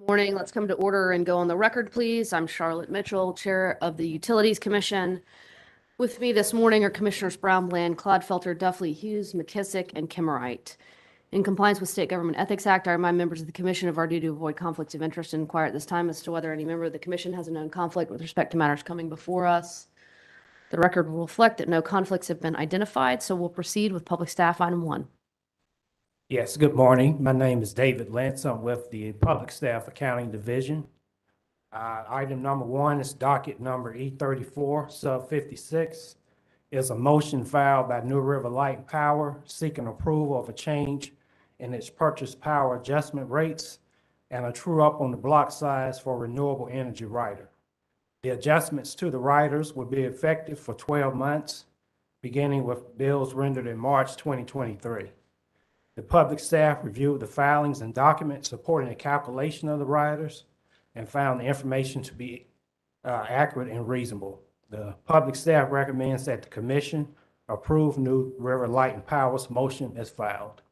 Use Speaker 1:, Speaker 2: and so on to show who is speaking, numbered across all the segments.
Speaker 1: Morning. Let's come to order and go on the record, please. I'm Charlotte Mitchell, Chair of the Utilities Commission. With me this morning are Commissioners Brown, Bland, Clodfelter, Duffley, Hughes, McKissick, and Kimmerite. In compliance with State Government Ethics Act, I remind members of the Commission of our duty to avoid conflicts of interest and inquire at this time as to whether any member of the Commission has a known conflict with respect to matters coming before us. The record will reflect that no conflicts have been identified, so we'll proceed with Public Staff Item 1.
Speaker 2: Yes, good morning. My name is David Lentz. I'm with the Public Staff Accounting Division. Item number 1 is docket number E34, sub 56. Is a motion filed by New River Light and Power seeking approval of a change in its purchase power adjustment rates and a true up on the block size for renewable energy rider. The adjustments to the riders will be effective for 12 months, beginning with bills rendered in March 2023. The public staff reviewed the filings and documents supporting the calculation of the riders and found the information to be accurate and reasonable. The public staff recommends that the commission approve New River Light and Power's motion as filed.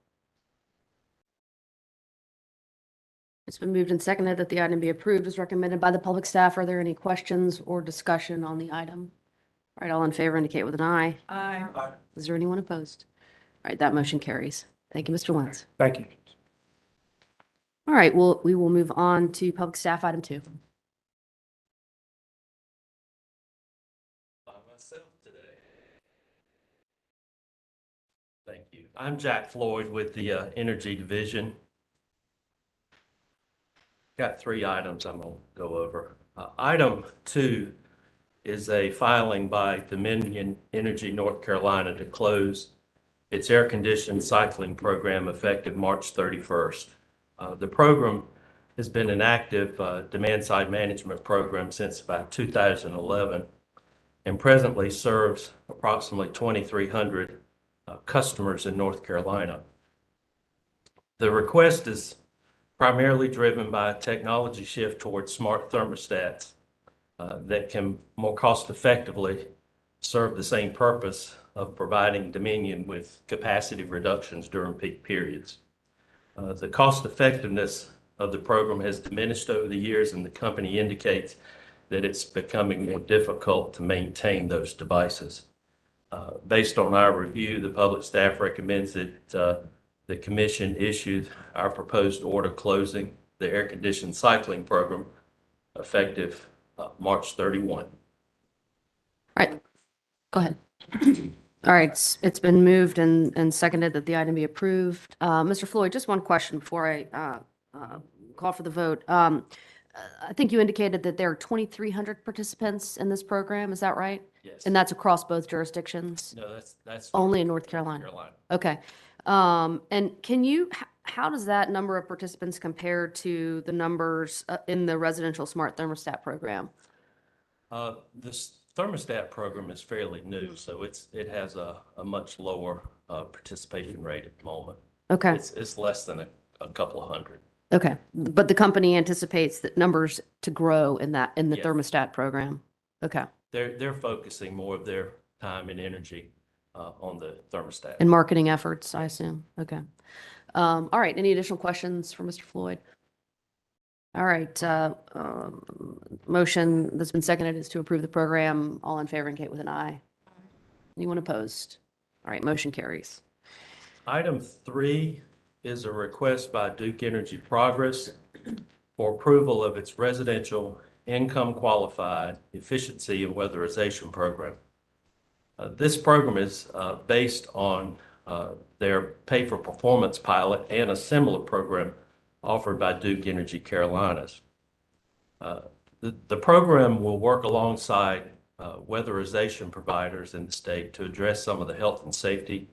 Speaker 1: It's been moved and seconded that the item be approved as recommended by the public staff. Are there any questions or discussion on the item? All right, all in favor indicate with an eye.
Speaker 3: Aye.
Speaker 1: Is there anyone opposed? All right, that motion carries. Thank you, Mr. Lentz.
Speaker 2: Thank you.
Speaker 1: All right, we will move on to Public Staff Item 2.
Speaker 3: By myself today. Thank you. I'm Jack Floyd with the Energy Division. Got 3 items I'm going to go over. Item 2 is a filing by Dominion Energy North Carolina to close its air-conditioned cycling program effective March 31st. The program has been an active demand-side management program since about 2011 and presently serves approximately 2,300 customers in North Carolina. The request is primarily driven by a technology shift towards smart thermostats that can more cost-effectively serve the same purpose of providing Dominion with capacity reductions during peak periods. The cost effectiveness of the program has diminished over the years, and the company indicates that it's becoming more difficult to maintain those devices. Based on our review, the public staff recommends that the commission issued our proposed order closing the air-conditioned cycling program effective March 31.
Speaker 1: All right, go ahead. All right, it's been moved and seconded that the item be approved. Mr. Floyd, just one question before I call for the vote. I think you indicated that there are 2,300 participants in this program. Is that right?
Speaker 3: Yes.
Speaker 1: And that's across both jurisdictions?
Speaker 3: No, that's
Speaker 1: Only in North Carolina? Okay. And how does that number of participants compare to the numbers in the residential smart thermostat program?
Speaker 3: This thermostat program is fairly new, so it has a much lower participation rate at the moment.
Speaker 1: Okay.
Speaker 3: It's less than a couple of hundred.
Speaker 1: Okay, but the company anticipates that numbers to grow in the
Speaker 3: Yes.
Speaker 1: thermostat program. Okay,
Speaker 3: They're focusing more of their time and energy on the thermostat.
Speaker 1: and marketing efforts, I assume. Okay. All right, any additional questions for Mr. Floyd? All right, motion that's been seconded is to approve the program. All in favor indicate with an eye. Anyone opposed? All right, motion carries.
Speaker 3: Item 3 is a request by Duke Energy Progress for approval of its residential income qualified efficiency and weatherization program. This program is based on their pay for performance pilot and a similar program offered by Duke Energy Carolinas. The program will work alongside weatherization providers in the state to address some of the health and safety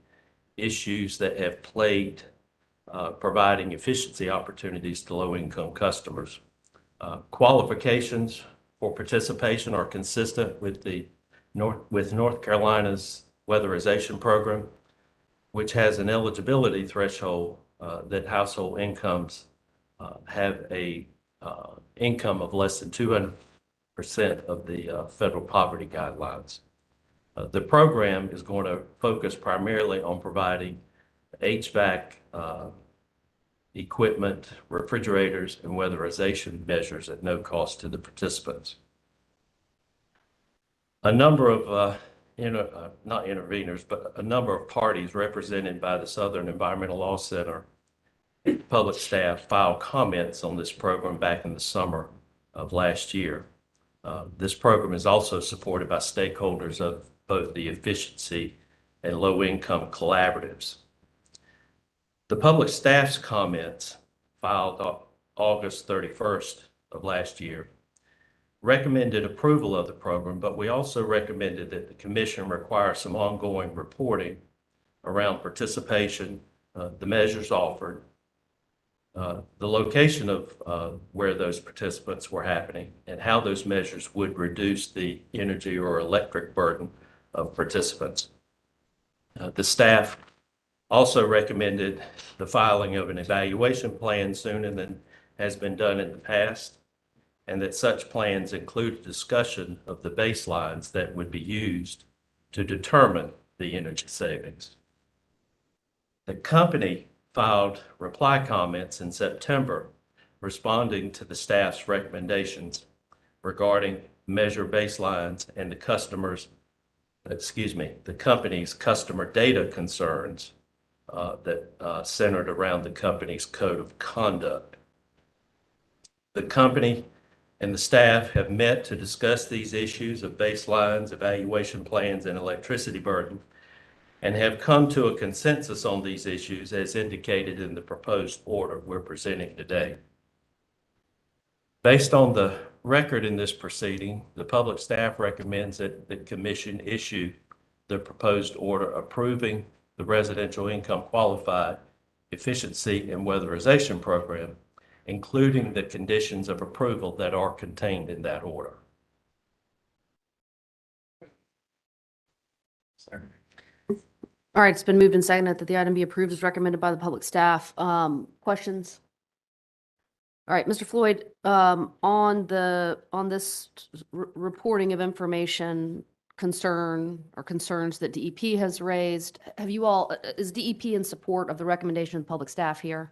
Speaker 3: issues that have plagued providing efficiency opportunities to low-income customers. Qualifications for participation are consistent with North Carolina's weatherization program, which has an eligibility threshold that household incomes have a income of less than 200% of the federal poverty guidelines. The program is going to focus primarily on providing HVAC equipment, refrigerators, and weatherization measures at no cost to the participants. A number of not interveners, but a number of parties represented by the Southern Environmental Law Center and public staff filed comments on this program back in the summer of last year. This program is also supported by stakeholders of both the efficiency and low-income collaboratives. The public staff's comments filed on August 31st of last year recommended approval of the program, but we also recommended that the commission require some ongoing reporting around participation, the measures offered, the location of where those participants were happening, and how those measures would reduce the energy or electric burden of participants. The staff also recommended the filing of an evaluation plan sooner than has been done in the past, and that such plans include a discussion of the baselines that would be used to determine the energy savings. The company filed reply comments in September responding to the staff's recommendations regarding measure baselines and the company's customer data concerns that centered around the company's code of conduct. The company and the staff have met to discuss these issues of baselines, evaluation plans, and electricity burden, and have come to a consensus on these issues as indicated in the proposed order we're presenting today. Based on the record in this proceeding, the public staff recommends that the commission issue the proposed order approving the residential income qualified efficiency and weatherization program, including the conditions of approval that are contained in that order.
Speaker 1: All right, it's been moved and seconded that the item be approved as recommended by the public staff. Questions? All right, Mr. Floyd, on this reporting of information concerns that DEP has raised, is DEP in support of the recommendation of the public staff here?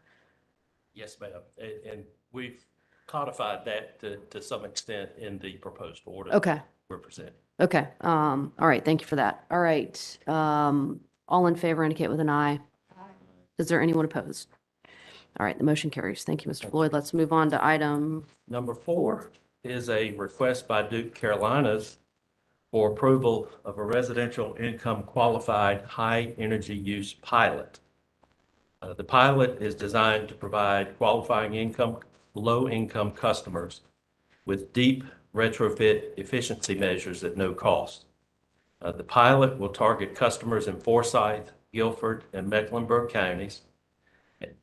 Speaker 3: Yes, ma'am. And we've codified that to some extent in the proposed order.
Speaker 1: Okay.
Speaker 3: We're presenting.
Speaker 1: Okay. All right. Thank you for that. All right. All in favor indicate with an eye. Is there anyone opposed? All right. The motion carries. Thank you, Mr. Floyd. Let's move on to item
Speaker 3: Number 4 is a request by Duke Carolinas for approval of a residential income qualified high energy use pilot. The pilot is designed to provide qualifying low income customers with deep retrofit efficiency measures at no cost. The pilot will target customers in Forsyth, Guilford, and Mecklenburg counties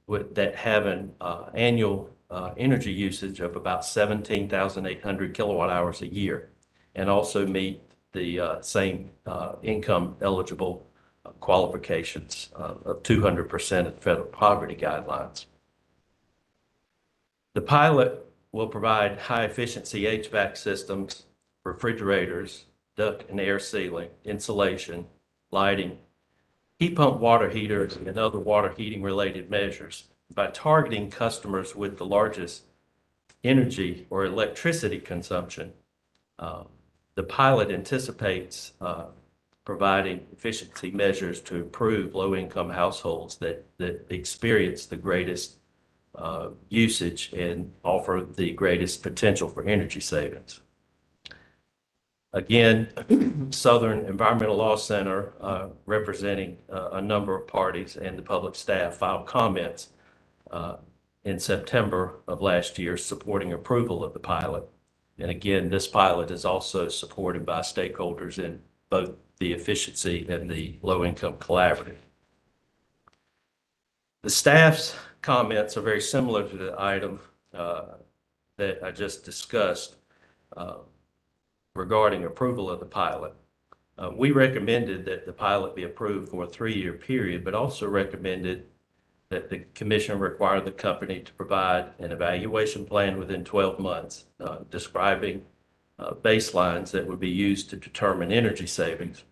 Speaker 3: that have an annual energy usage of about 17,800 kilowatt hours a year, and also meet the same income eligible qualifications of 200% of federal poverty guidelines. The pilot will provide high efficiency HVAC systems, refrigerators, duct and air sealing, insulation, lighting, heat pump water heaters, and other water heating related measures by targeting customers with the largest energy or electricity consumption. The pilot anticipates providing efficiency measures to improve low-income households that experience the greatest usage and offer the greatest potential for energy savings. Again, Southern Environmental Law Center, representing a number of parties and the public staff, filed comments in September of last year supporting approval of the pilot. And again, this pilot is also supported by stakeholders in both the efficiency and the low-income collaborative. The staff's comments are very similar to the item that I just discussed regarding approval of the pilot. We recommended that the pilot be approved for a 3-year period, but also recommended that the commission require the company to provide an evaluation plan within 12 months, describing baselines that would be used to determine energy savings,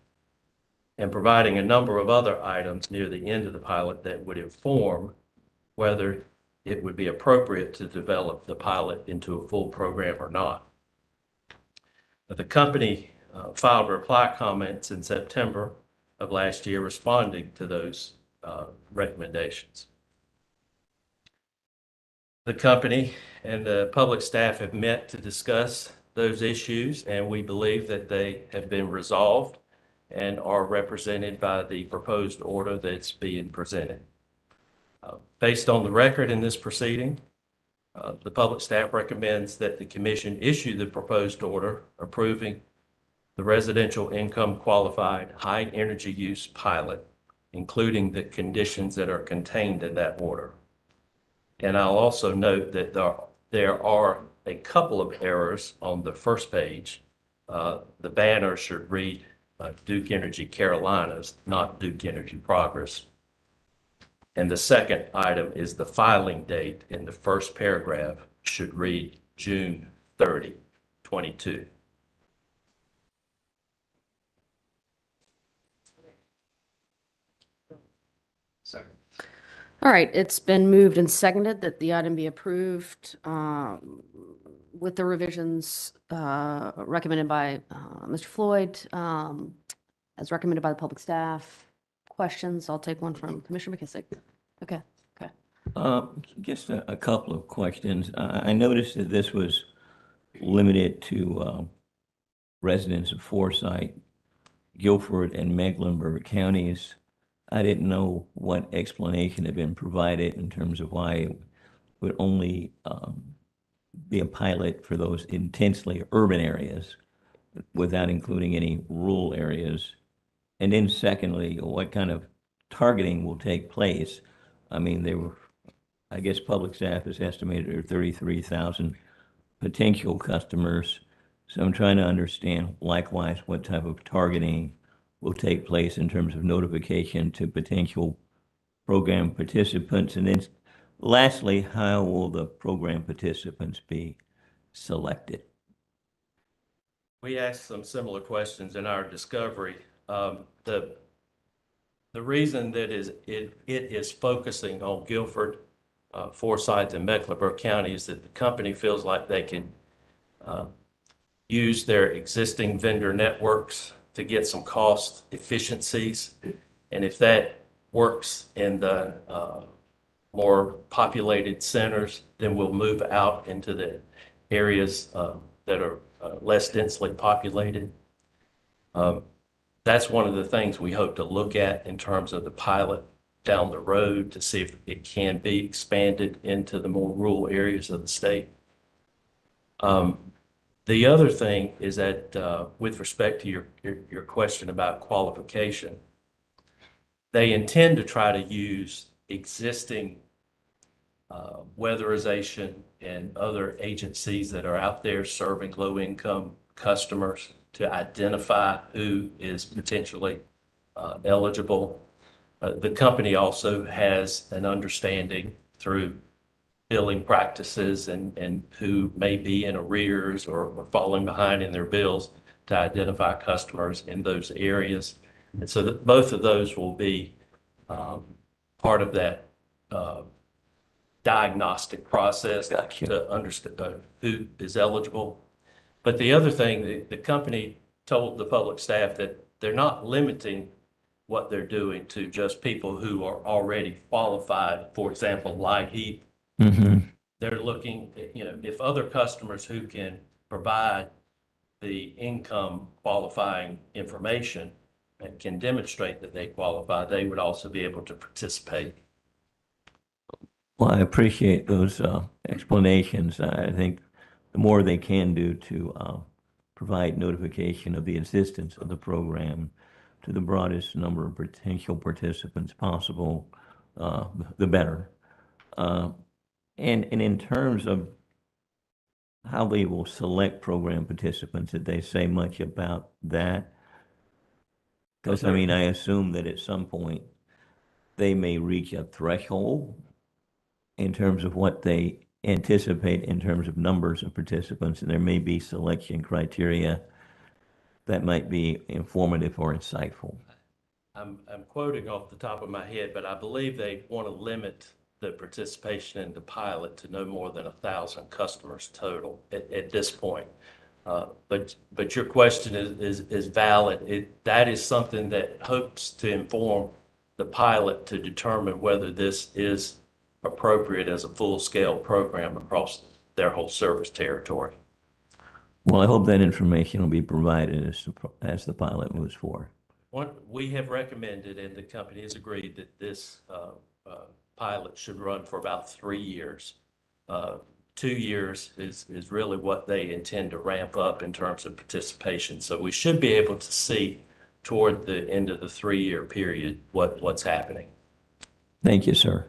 Speaker 3: and providing a number of other items near the end of the pilot that would inform whether it would be appropriate to develop the pilot into a full program or not. The company filed reply comments in September of last year responding to those recommendations. The company and the public staff have met to discuss those issues, and we believe that they have been resolved and are represented by the proposed order that's being presented. Based on the record in this proceeding, the public staff recommends that the commission issue the proposed order approving the residential income qualified high energy use pilot, including the conditions that are contained in that order. And I'll also note that there are a couple of errors on the first page. The banner should read Duke Energy Carolinas, not Duke Energy Progress. And the second item is the filing date in the first paragraph should read June 30, 22. Second.
Speaker 1: All right, it's been moved and seconded that the item be approved with the revisions recommended by Mr. Floyd, as recommended by the public staff. Questions? I'll take one from Commissioner McKissick. Okay.
Speaker 4: Just a couple of questions. I noticed that this was limited to residents of Forsyth, Guilford, and Mecklenburg counties. I didn't know what explanation had been provided in terms of why it would only be a pilot for those intensely urban areas without including any rural areas. And then secondly, what kind of targeting will take place? I mean, I guess public staff has estimated there are 33,000 potential customers. So I'm trying to understand likewise what type of targeting will take place in terms of notification to potential program participants. And then lastly, how will the program participants be selected?
Speaker 3: We asked some similar questions in our discovery. The reason that it is focusing on Guilford, Forsyth, and Mecklenburg County is that the company feels like they can use their existing vendor networks to get some cost efficiencies. And if that works in the more populated centers, then we'll move out into the areas that are less densely populated. That's one of the things we hope to look at in terms of the pilot down the road to see if it can be expanded into the more rural areas of the state. The other thing is that with respect to your question about qualification, they intend to try to use existing weatherization and other agencies that are out there serving low-income customers to identify who is potentially eligible. The company also has an understanding through billing practices and who may be in arrears or falling behind in their bills to identify customers in those areas. And so that both of those will be part of that diagnostic process to understand who is eligible. But the other thing, the company told the public staff that they're not limiting what they're doing to just people who are already qualified, for example, light heat.
Speaker 4: Mm-hmm.
Speaker 3: They're looking, if other customers who can provide the income qualifying information and can demonstrate that they qualify, they would also be able to participate.
Speaker 4: Well, I appreciate those explanations. I think the more they can do to provide notification of the existence of the program to the broadest number of potential participants possible, the better. And in terms of how they will select program participants, did they say much about that? Because, I mean, I assume that at some point they may reach a threshold in terms of what they anticipate in terms of numbers of participants, and there may be selection criteria that might be informative or insightful.
Speaker 3: I'm quoting off the top of my head, but I believe they want to limit the participation in the pilot to no more than 1,000 customers total at this point. But your question is valid. That is something that hopes to inform the pilot to determine whether this is appropriate as a full-scale program across their whole service territory.
Speaker 4: Well, I hope that information will be provided as the pilot moves forward.
Speaker 3: We have recommended, and the company has agreed, that this pilot should run for about 3 years. 2 years is really what they intend to ramp up in terms of participation. So we should be able to see toward the end of the 3-year period what's happening.
Speaker 4: Thank you, sir.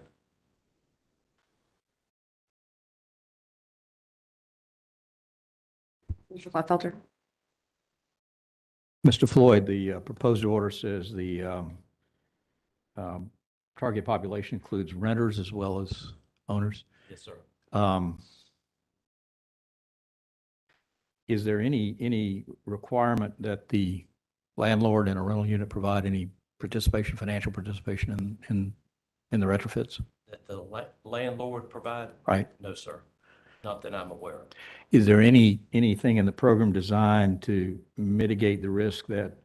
Speaker 1: Mr. Gladfelter?
Speaker 5: Mr. Floyd, the proposed order says the target population includes renters as well as owners.
Speaker 3: Yes, sir.
Speaker 5: Is there any requirement that the landlord in a rental unit provide any participation, financial participation in the retrofits?
Speaker 3: That the landlord provide?
Speaker 5: Right.
Speaker 3: No, sir. Not that I'm aware of.
Speaker 5: Is there anything in the program designed to mitigate the risk that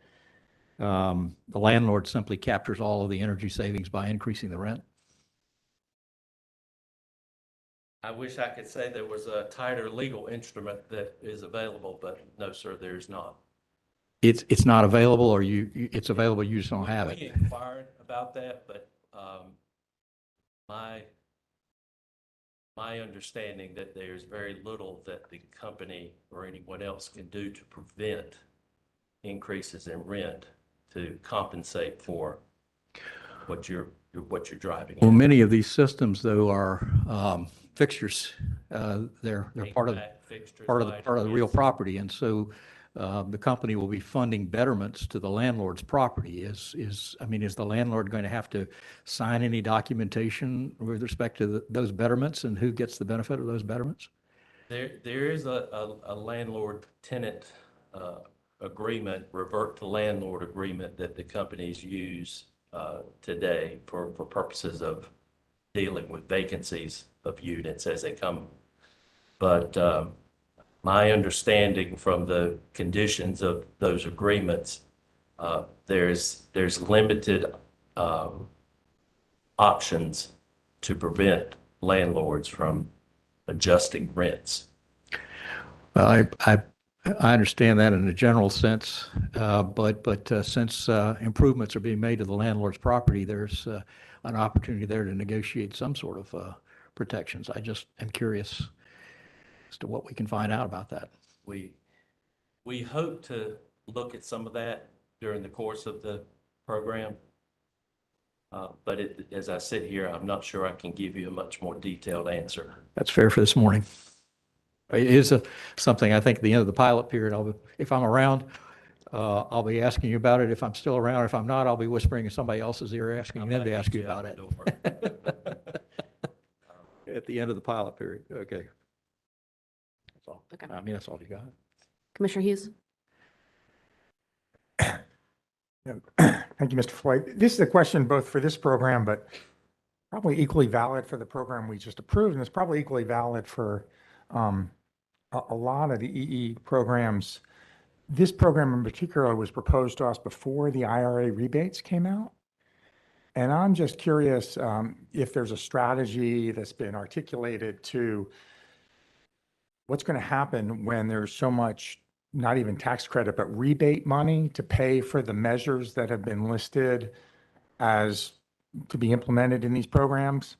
Speaker 5: the landlord simply captures all of the energy savings by increasing the rent?
Speaker 3: I wish I could say there was a tighter legal instrument that is available, but no, sir, there's not.
Speaker 5: It's not available, or it's available, you just don't have
Speaker 3: We
Speaker 5: it?
Speaker 3: inquired about that, but my understanding that there's very little that the company or anyone else can do to prevent increases in rent to compensate for what you're driving
Speaker 5: Well,
Speaker 3: at.
Speaker 5: many of these systems, though, are fixtures. They're part of
Speaker 3: Fixtures,
Speaker 5: part of the real
Speaker 3: lighting,
Speaker 5: property, and so the company will be funding betterments to the landlord's property. I mean, is the landlord going to have to sign any documentation with respect to those betterments, and who gets the benefit of those betterments?
Speaker 3: There is a landlord-tenant agreement, revert to landlord agreement that the companies use today for purposes of dealing with vacancies of units as they come. But my understanding from the conditions of those agreements, there's limited options to prevent landlords from adjusting rents.
Speaker 5: Well, I understand that in a general sense, but since improvements are being made to the landlord's property, there's an opportunity there to negotiate some sort of protections. I just am curious as to what we can find out about that.
Speaker 3: We hope to look at some of that during the course of the program. But as I sit here, I'm not sure I can give you a much more detailed answer.
Speaker 5: That's fair for this morning. It is something I think at the end of the pilot period, if I'm around, I'll be asking you about it. If I'm still around, if I'm not, I'll be whispering in somebody else's ear, asking them to ask you about it. At the end of the pilot period. Okay. That's all.
Speaker 1: Okay.
Speaker 5: I mean, that's all you got.
Speaker 1: Commissioner Hughes?
Speaker 6: Thank you, Mr. Floyd. This is a question both for this program, but probably equally valid for the program we just approved, and it's probably equally valid for a lot of the EE programs. This program in particular was proposed to us before the IRA rebates came out. And I'm just curious if there's a strategy that's been articulated to what's going to happen when there's so much, not even tax credit, but rebate money to pay for the measures that have been listed as to be implemented in these programs.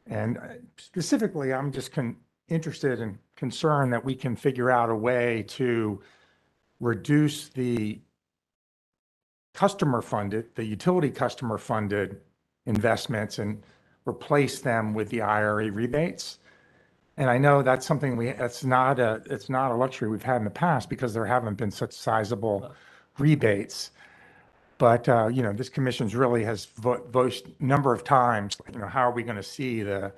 Speaker 6: And specifically, I'm just interested and concerned that we can figure out a way to reduce the the utility customer funded investments and replace them with the IRA rebates. And I know that's something it's not a luxury we've had in the past because there haven't been such sizable rebates. But, this commission's really has voiced a number of times, how are we going to see the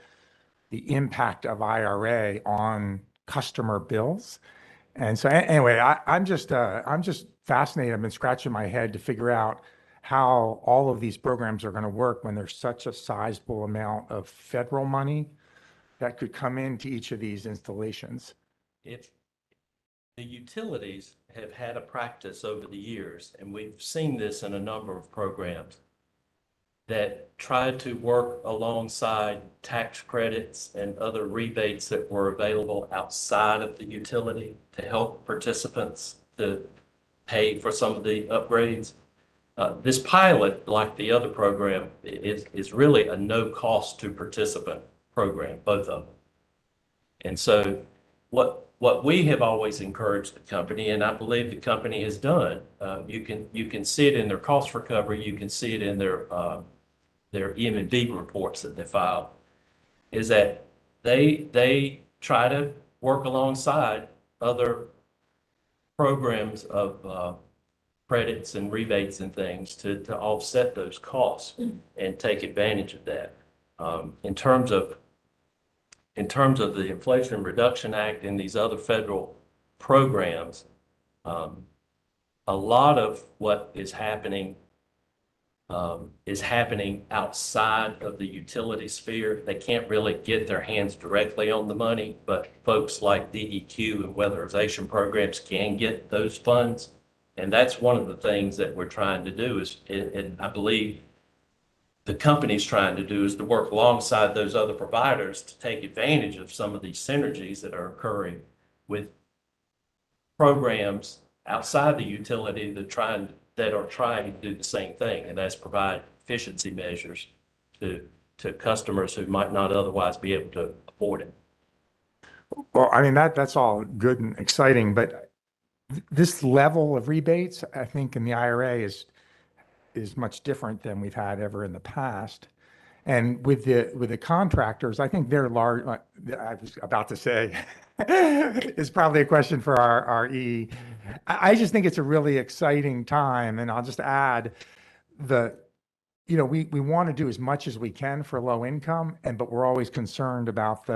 Speaker 6: impact of IRA on customer bills? And so anyway, I'm just fascinated. I've been scratching my head to figure out how all of these programs are going to work when there's such a sizable amount of federal money that could come into each of these installations.
Speaker 3: If the utilities have had a practice over the years, and we've seen this in a number of programs, that tried to work alongside tax credits and other rebates that were available outside of the utility to help participants to pay for some of the upgrades. This pilot, like the other program, is really a no cost to participant program, both of them. And so what we have always encouraged the company, and I believe the company has done, you can see it in their cost recovery, you can see it in their EM&D reports that they file, is that they try to work alongside other programs of credits and rebates and things to offset those costs and take advantage of that. In terms of the Inflation Reduction Act and these other federal programs, a lot of what is happening outside of the utility sphere. They can't really get their hands directly on the money, but folks like DEQ and weatherization programs can get those funds. And that's one of the things that we're trying to do is, and I believe the company's trying to do, is to work alongside those other providers to take advantage of some of these synergies that are occurring with programs outside the utility that are trying to do the same thing, and that's provide efficiency measures to customers who might not otherwise be able to afford it.
Speaker 6: Well, I mean, that's all good and exciting, but this level of rebates, I think in the IRA is much different than we've had ever in the past. And with the contractors, I think they're large. I was about to say is probably a question for our E. I just think it's a really exciting time, and I'll just add we want to do as much as we can for low income, but we're always concerned about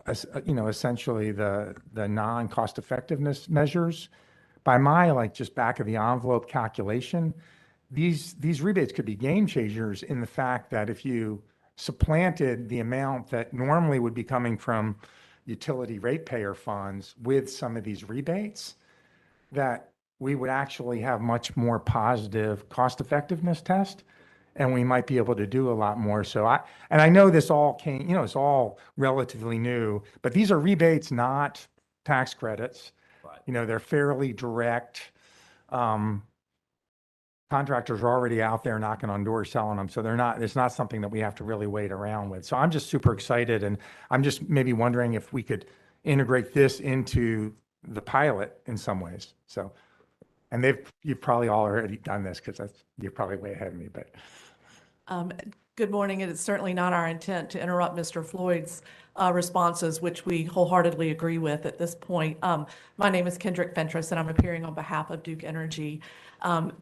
Speaker 6: essentially the non-cost effectiveness measures. By my just back of the envelope calculation, these rebates could be game changers in the fact that if you supplanted the amount that normally would be coming from utility ratepayer funds with some of these rebates, that we would actually have much more positive cost effectiveness test, and we might be able to do a lot more. So I know this all came, it's all relatively new, but these are rebates, not tax credits.
Speaker 3: Right.
Speaker 6: They're fairly direct. Contractors are already out there knocking on doors selling them. So it's not something that we have to really wait around with. So I'm just super excited. And I'm just maybe wondering if we could integrate this into the pilot in some ways. So, and you've probably all already done this because you're probably way ahead of me, but.
Speaker 7: Good morning. It is certainly not our intent to interrupt Mr. Floyd's responses, which we wholeheartedly agree with at this point. My name is Kendrick Fentress, and I'm appearing on behalf of Duke Energy.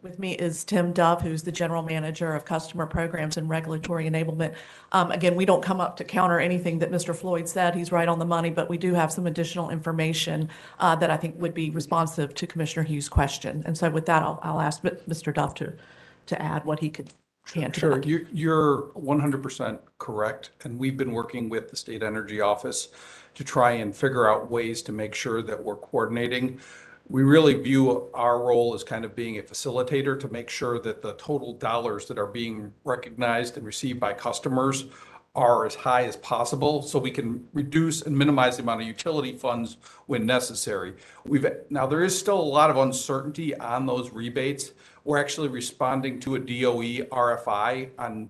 Speaker 7: With me is Tim Dove, who's the General Manager of Customer Programs and Regulatory Enablement. Again, we don't come up to counter anything that Mr. Floyd said. He's right on the money, but we do have some additional information that I think would be responsive to Commissioner Hughes' question. And so with that, I'll ask Mr. Dove to add what he can to
Speaker 8: Sure,
Speaker 7: that.
Speaker 8: you're 100% correct. And we've been working with the State Energy Office to try and figure out ways to make sure that we're coordinating. We really view our role as kind of being a facilitator to make sure that the total dollars that are being recognized and received by customers are as high as possible so we can reduce and minimize the amount of utility funds when necessary. Now there is still a lot of uncertainty on those rebates. We're actually responding to a DOE RFI on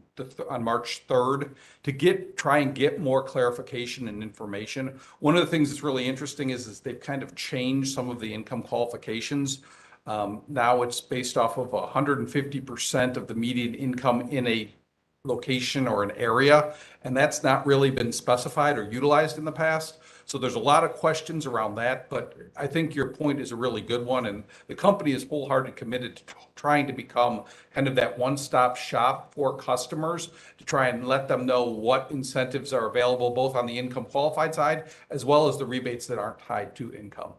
Speaker 8: March 3rd to try and get more clarification and information. One of the things that's really interesting is they've kind of changed some of the income qualifications. Now it's based off of 150% of the median income in a location or an area, and that's not really been specified or utilized in the past. So there's a lot of questions around that, but I think your point is a really good one, and the company is wholeheartedly committed to trying to become kind of that one-stop shop for customers to try and let them know what incentives are available, both on the income qualified side, as well as the rebates that aren't tied to income.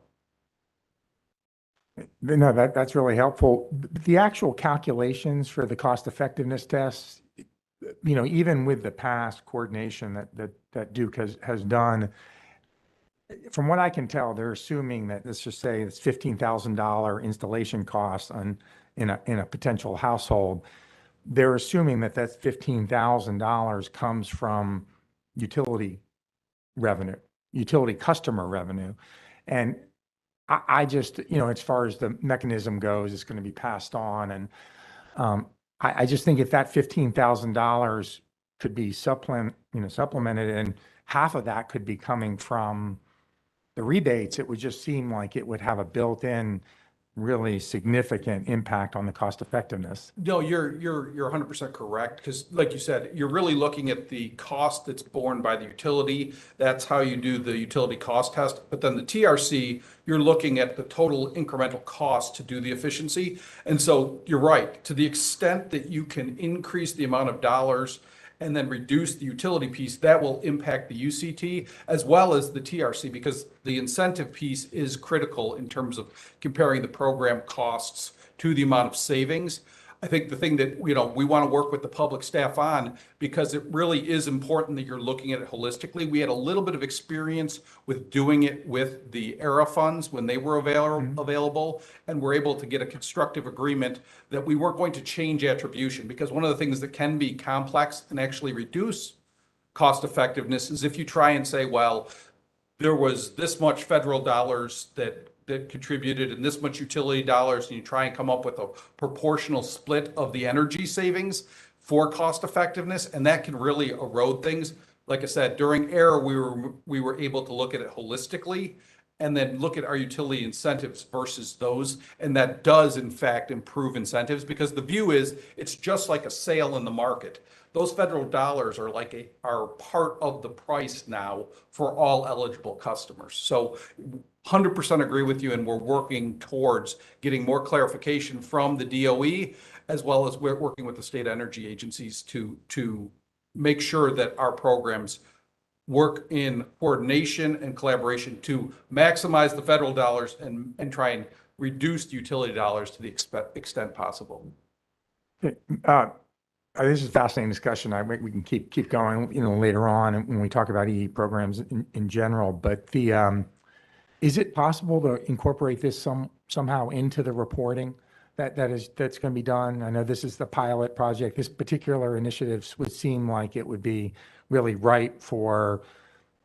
Speaker 6: No, that's really helpful. The actual calculations for the cost effectiveness tests, even with the past coordination that Duke has done, from what I can tell, they're assuming that, let's just say it's $15,000 installation costs in a potential household. They're assuming that $15,000 comes from utility revenue, utility customer revenue. And I just, as far as the mechanism goes, it's going to be passed on. And I just think if that $15,000 could be supplemented, and half of that could be coming from the rebates, it would just seem like it would have a built-in, really significant impact on the cost effectiveness.
Speaker 8: No, you're 100% correct, because like you said, you're really looking at the cost that's borne by the utility. That's how you do the utility cost test. But then the TRC, you're looking at the total incremental cost to do the efficiency. And so you're right, to the extent that you can increase the amount of dollars and then reduce the utility piece, that will impact the UCT as well as the TRC, because the incentive piece is critical in terms of comparing the program costs to the amount of savings. I think the thing that, we want to work with the public staff on, because it really is important that you're looking at it holistically. We had a little bit of experience with doing it with the ERA funds when they were available, and we're able to get a constructive agreement that we weren't going to change attribution, because one of the things that can be complex and actually reduce cost effectiveness is if you try and say, well, there was this much federal dollars that contributed and this much utility dollars, and you try and come up with a proportional split of the energy savings for cost effectiveness, and that can really erode things. Like I said, during ERA, we were able to look at it holistically and then look at our utility incentives versus those, and that does in fact improve incentives, because the view is it's just like a sale in the market. Those federal dollars are part of the price now for all eligible customers. So 100% agree with you, and we're working towards getting more clarification from the DOE, as well as we're working with the state energy agencies to make sure that our programs work in coordination and collaboration to maximize the federal dollars and try and reduce the utility dollars to the extent possible.
Speaker 6: This is a fascinating discussion. We can keep going, later on when we talk about EE programs in general. But is it possible to incorporate this somehow into the reporting that's going to be done? I know this is the pilot project. This particular initiative would seem like it would be really ripe for,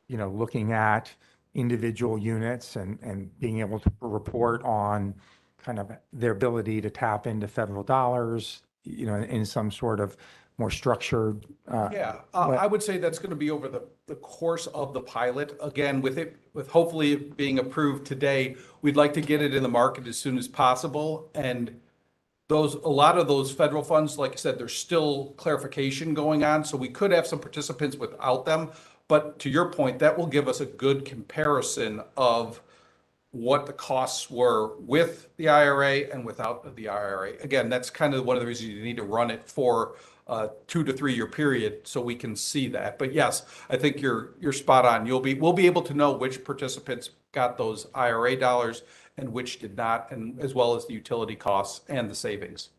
Speaker 6: looking at individual units and being able to report on kind of their ability to tap into federal dollars, in some sort of more structured.
Speaker 8: I would say that's going to be over the course of the pilot. Again, with hopefully it being approved today, we'd like to get it in the market as soon as possible. And a lot of those federal funds, like I said, there's still clarification going on. So we could have some participants without them. But to your point, that will give us a good comparison of what the costs were with the IRA and without the IRA. Again, that's kind of one of the reasons you need to run it for a 2 to 3 year period so we can see that. But yes, I think you're spot on. We'll be able to know which participants got those IRA dollars and which did not, and as well as the utility costs and the savings.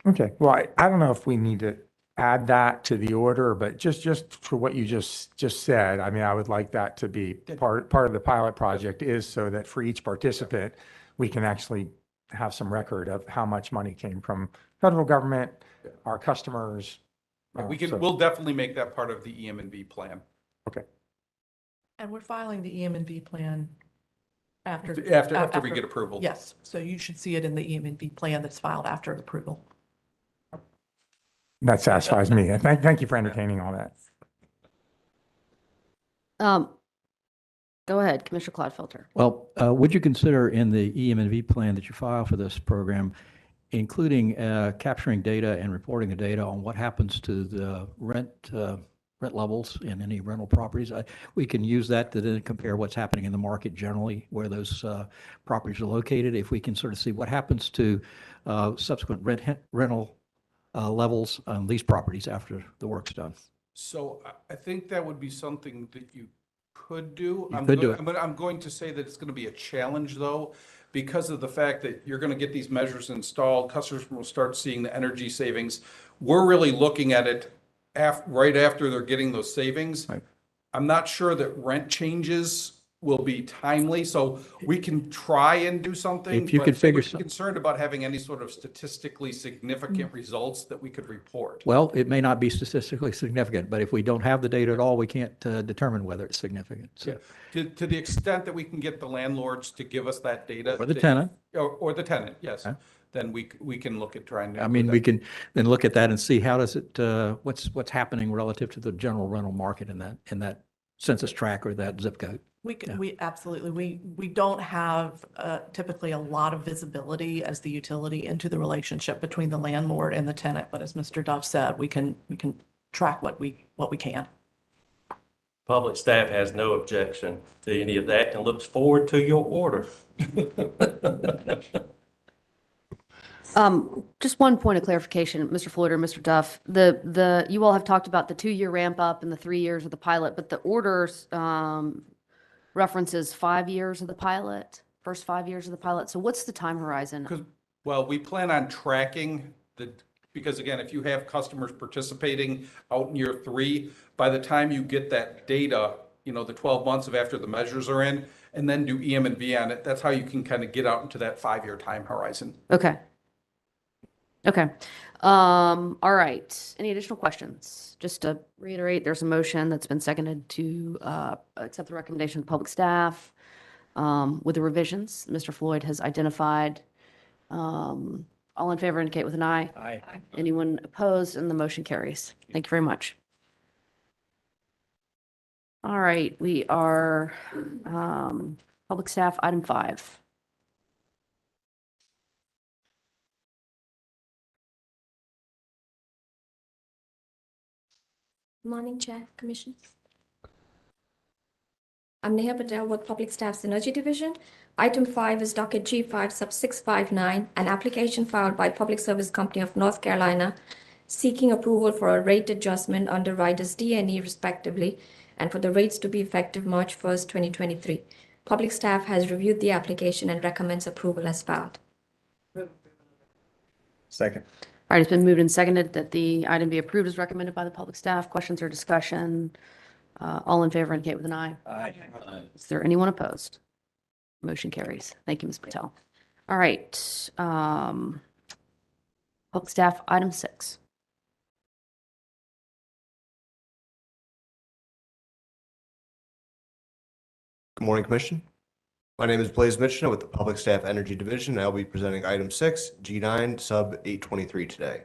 Speaker 6: Okay. Well, I don't know if we need to add that to the order, but just for what you just said, I mean, I would like that to be part of the pilot project, is so that for each participant, we can actually have some record of how much money came from federal government, our customers.
Speaker 8: We'll definitely make that part of the EM&B plan.
Speaker 6: Okay.
Speaker 7: And we're filing the EM&B plan after
Speaker 8: we get approval.
Speaker 7: Yes, so you should see it in the EM&B plan that's filed after approval.
Speaker 6: That satisfies me. And thank you for entertaining all that.
Speaker 1: Go ahead, Commissioner Clodfelter.
Speaker 5: Well, would you consider in the EM&V plan that you file for this program, including capturing data and reporting the data on what happens to the rent levels in any rental properties? We can use that to then compare what's happening in the market generally, where those properties are located. If we can sort of see what happens to subsequent rental levels on these properties after the work's done.
Speaker 8: So I think that would be something that you could do.
Speaker 5: Could do it.
Speaker 8: I'm going to say that it's going to be a challenge, though, because of the fact that you're going to get these measures installed, customers will start seeing the energy savings. We're really looking at it right after they're getting those savings.
Speaker 5: Right.
Speaker 8: I'm not sure that rent changes will be timely, so we can try and do something.
Speaker 5: If you
Speaker 8: but
Speaker 5: could figure
Speaker 8: we're
Speaker 5: some-
Speaker 8: concerned about having any sort of statistically significant results that we could report.
Speaker 5: Well, it may not be statistically significant, but if we don't have the data at all, we can't determine whether it's significant. So,
Speaker 8: To the extent that we can get the landlords to give us that data.
Speaker 5: or the tenant.
Speaker 8: Or the tenant, yes.
Speaker 5: Okay.
Speaker 8: Then we can look at trying to.
Speaker 5: I mean,
Speaker 8: include
Speaker 5: we
Speaker 8: that.
Speaker 5: can then look at that and see how does it, what's happening relative to the general rental market in that census tract or that zip code.
Speaker 7: We absolutely, we don't have typically a lot of visibility as the utility into the relationship between the landlord and the tenant. But as Mr. Duff said, we can track what we can.
Speaker 3: Public staff has no objection to any of that and looks forward to your order.
Speaker 1: Just one point of clarification, Mr. Floyd or Mr. Duff, you all have talked about the 2-year ramp up and the 3 years of the pilot, but the orders, references 5 years of the pilot, first 5 years of the pilot. So what's the time horizon?
Speaker 8: Well, we plan on tracking because again, if you have customers participating out in year 3, by the time you get that data, the 12 months of after the measures are in, and then do EM and V on it, that's how you can kind of get out into that 5-year time horizon.
Speaker 1: Okay. Okay. All right. Any additional questions? Just to reiterate, there's a motion that's been seconded to accept the recommendation of the public staff with the revisions Mr. Floyd has identified. All in favor indicate with an eye.
Speaker 5: Aye.
Speaker 1: Anyone opposed? And the motion carries. Thank you very much. All right, we are public staff, item 5.
Speaker 9: Morning, Chair, Commission. I'm Neha Patel with Public Staff's Energy Division. Item 5 is docket G5 sub 659, an application filed by Public Service Company of North Carolina seeking approval for a rate adjustment under riders D and E respectively, and for the rates to be effective March 1st, 2023. Public staff has reviewed the application and recommends approval as filed.
Speaker 6: Second.
Speaker 1: All right, it's been moved and seconded that the item be approved as recommended by the public staff. Questions or discussion? All in favor indicate with an eye.
Speaker 5: Aye.
Speaker 1: Is there anyone opposed? Motion carries. Thank you, Ms. Patel. All right. Public staff, item 6.
Speaker 10: Good morning, Commission. My name is Blaze Mitchell with the Public Staff Energy Division, and I'll be presenting item 6, G9, sub 823 today.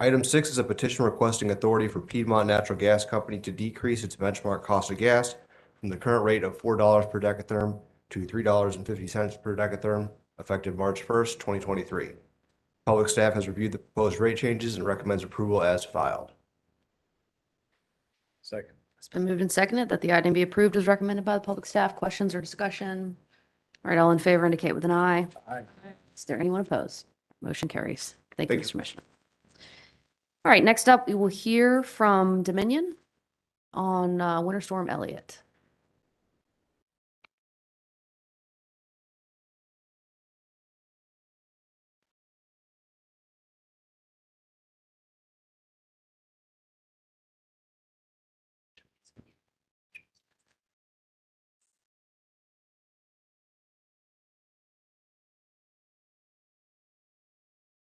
Speaker 10: Item 6 is a petition requesting authority for Piedmont Natural Gas Company to decrease its benchmark cost of gas from the current rate of $4 per decatherm to $3.50 per decatherm, effective March 1st, 2023. Public staff has reviewed the proposed rate changes and recommends approval as filed.
Speaker 6: Second.
Speaker 1: It's been moved and seconded that the item be approved as recommended by the public staff. Questions or discussion? All right, all in favor indicate with an eye.
Speaker 6: Aye.
Speaker 1: Is there anyone opposed? Motion carries. Thank you,
Speaker 10: Thank
Speaker 1: Mr. Commissioner. All right, next up, we will hear from Dominion on Winter Storm Elliott.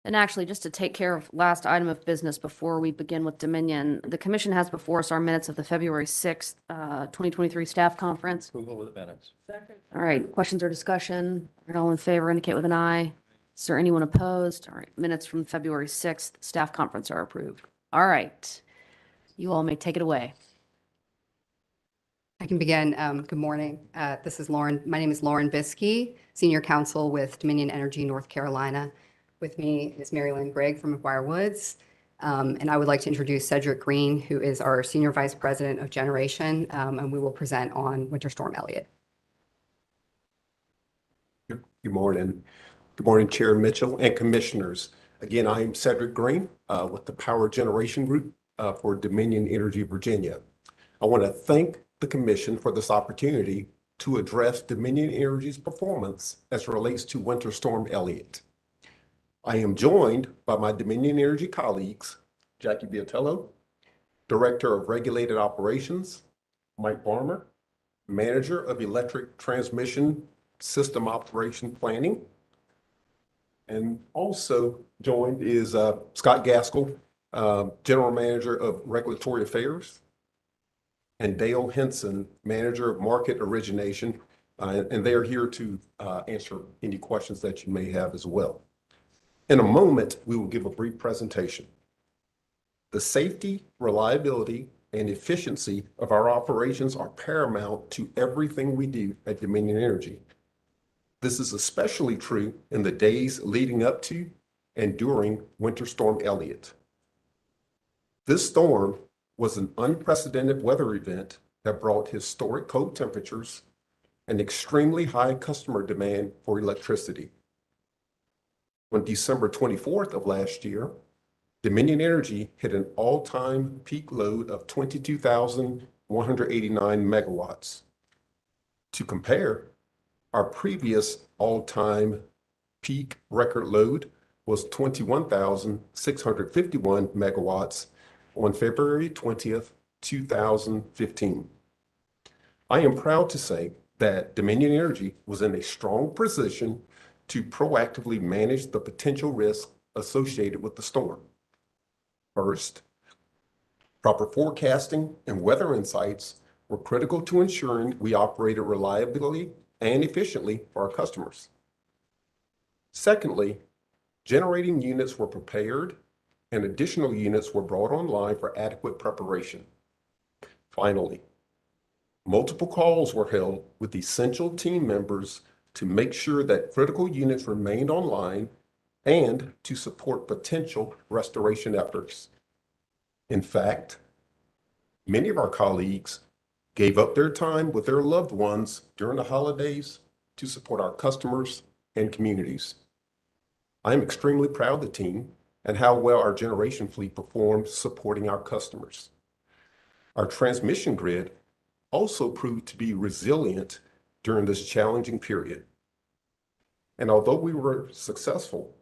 Speaker 1: And actually, just to take care of last item of business before we begin with Dominion, the commission has before us our minutes of the February 6th, 2023 staff conference.
Speaker 4: Approval with the minutes.
Speaker 1: All right, questions or discussion? All right, all in favor indicate with an eye. Is there anyone opposed? All right, minutes from February 6th, staff conference are approved. All right, you all may take it away.
Speaker 11: I can begin. Good morning. This is Lauren. My name is Lauren Biskey, Senior Counsel with Dominion Energy North Carolina. With me is Mary Lynn Gregg from McGuire Woods. And I would like to introduce Cedric Green, who is our Senior Vice President of Generation, and we will present on Winter Storm Elliott.
Speaker 12: Good morning. Good morning, Chair Mitchell and Commissioners. Again, I am Cedric Green with the Power Generation Group for Dominion Energy Virginia. I want to thank the Commission for this opportunity to address Dominion Energy's performance as it relates to Winter Storm Elliott. I am joined by my Dominion Energy colleagues, Jackie Biatello, Director of Regulated Operations, Mike Farmer, Manager of Electric Transmission System Operation Planning. And also joined is Scott Gaskell, General Manager of Regulatory Affairs, and Dale Henson, Manager of Market Origination. And they are here to answer any questions that you may have as well. In a moment, we will give a brief presentation. The safety, reliability, and efficiency of our operations are paramount to everything we do at Dominion Energy. This is especially true in the days leading up to and during Winter Storm Elliott. This storm was an unprecedented weather event that brought historic cold temperatures and extremely high customer demand for electricity. On December 24th of last year, Dominion Energy hit an all-time peak load of 22,189 megawatts. To compare, our previous all-time peak record load was 21,651 megawatts on February 20th, 2015. I am proud to say that Dominion Energy was in a strong position to proactively manage the potential risks associated with the storm. First, proper forecasting and weather insights were critical to ensuring we operated reliably and efficiently for our customers. Secondly, generating units were prepared and additional units were brought online for adequate preparation. Finally, multiple calls were held with essential team members to make sure that critical units remained online and to support potential restoration efforts. In fact, many of our colleagues gave up their time with their loved ones during the holidays to support our customers and communities. I am extremely proud of the team and how well our generation fleet performed supporting our customers. Our transmission grid also proved to be resilient during this challenging period. And although we were successful,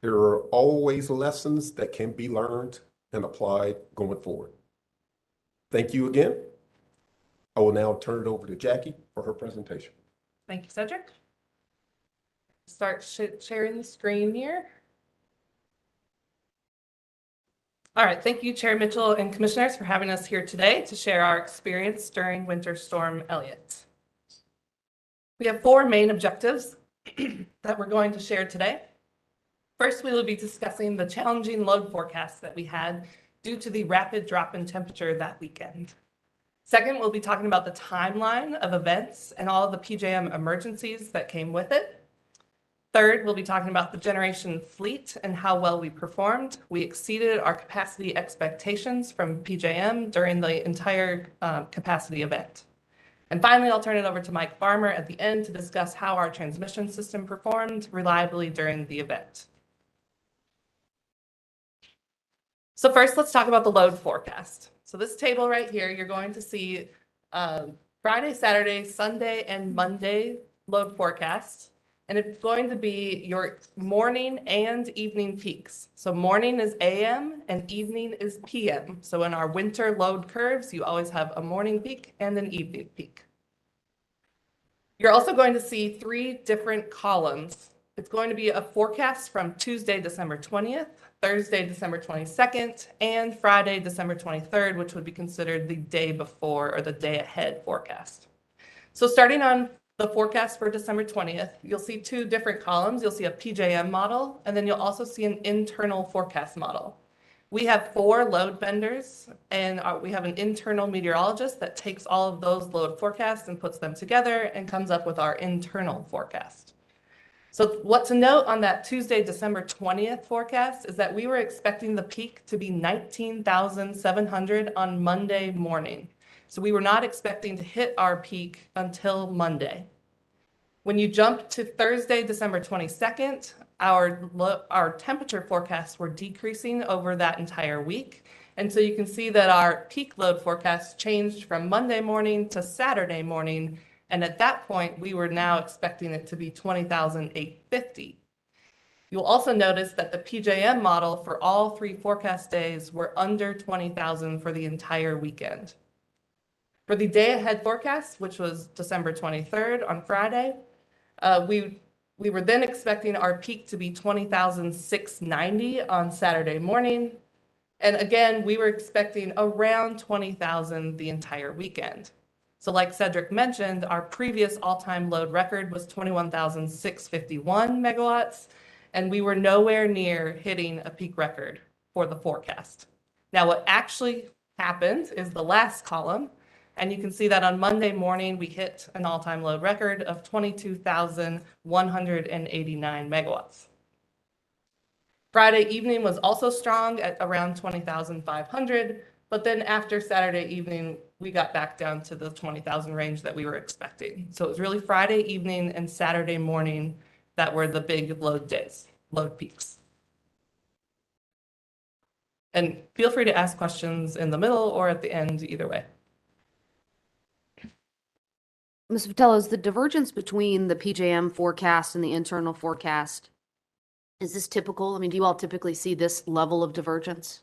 Speaker 12: there are always lessons that can be learned and applied going forward. Thank you again. I will now turn it over to Jackie for her presentation.
Speaker 7: Thank you, Cedric. Start sharing the screen here. All right, thank you, Chair Mitchell and Commissioners, for having us here today to share our experience during Winter Storm Elliott. We have four main objectives that we're going to share today. First, we will be discussing the challenging load forecast that we had due to the rapid drop in temperature that weekend. Second, we'll be talking about the timeline of events and all of the PJM emergencies that came with it. Third, we'll be talking about the generation fleet and how well we performed. We exceeded our capacity expectations from PJM during the entire capacity event. And finally, I'll turn it over to Mike Farmer at the end to discuss how our transmission system performed reliably during the event. So first, let's talk about the load forecast. So this table right here, you're going to see Friday, Saturday, Sunday, and Monday load forecast. And it's going to be your morning and evening peaks. So morning is AM and evening is PM. So in our winter load curves, you always have a morning peak and an evening peak. You're also going to see three different columns. It's going to be a forecast from Tuesday, December 20th, Thursday, December 22nd, and Friday, December 23rd, which would be considered the day before or the day ahead forecast. So starting on the forecast for December 20th, you'll see two different columns. You'll see a PJM model, and then you'll also see an internal forecast model. We have 4 load vendors, and we have an internal meteorologist that takes all of those load forecasts and puts them together and comes up with our internal forecast. So what to note on that Tuesday, December 20th forecast is that we were expecting the peak to be 19,700 on Monday morning. So we were not expecting to hit our peak until Monday. When you jump to Thursday, December 22nd, our temperature forecasts were decreasing over that entire week. And so you can see that our peak load forecast changed from Monday morning to Saturday morning, And at that point, we were now expecting it to be 20,850. You'll also notice that the PJM model for all 3 forecast days were under 20,000 for the entire weekend. For the day ahead forecast, which was December 23rd on Friday, we were then expecting our peak to be 20,690 on Saturday morning. And again, we were expecting around 20,000 the entire weekend. So like Cedric mentioned, our previous all-time load record was 21,651 megawatts, and we were nowhere near hitting a peak record for the forecast. Now, what actually happened is the last column, and you can see that on Monday morning, we hit an all-time load record of 22,189 megawatts. Friday evening was also strong at around 20,500, but then after Saturday evening, we got back down to the 20,000 range that we were expecting. So it was really Friday evening and Saturday morning that were the big load days, load peaks. And feel free to ask questions in the middle or at the end, either way.
Speaker 1: Ms. Vitello, is the divergence between the PJM forecast and the internal forecast, is this typical? I mean, do you all typically see this level of divergence?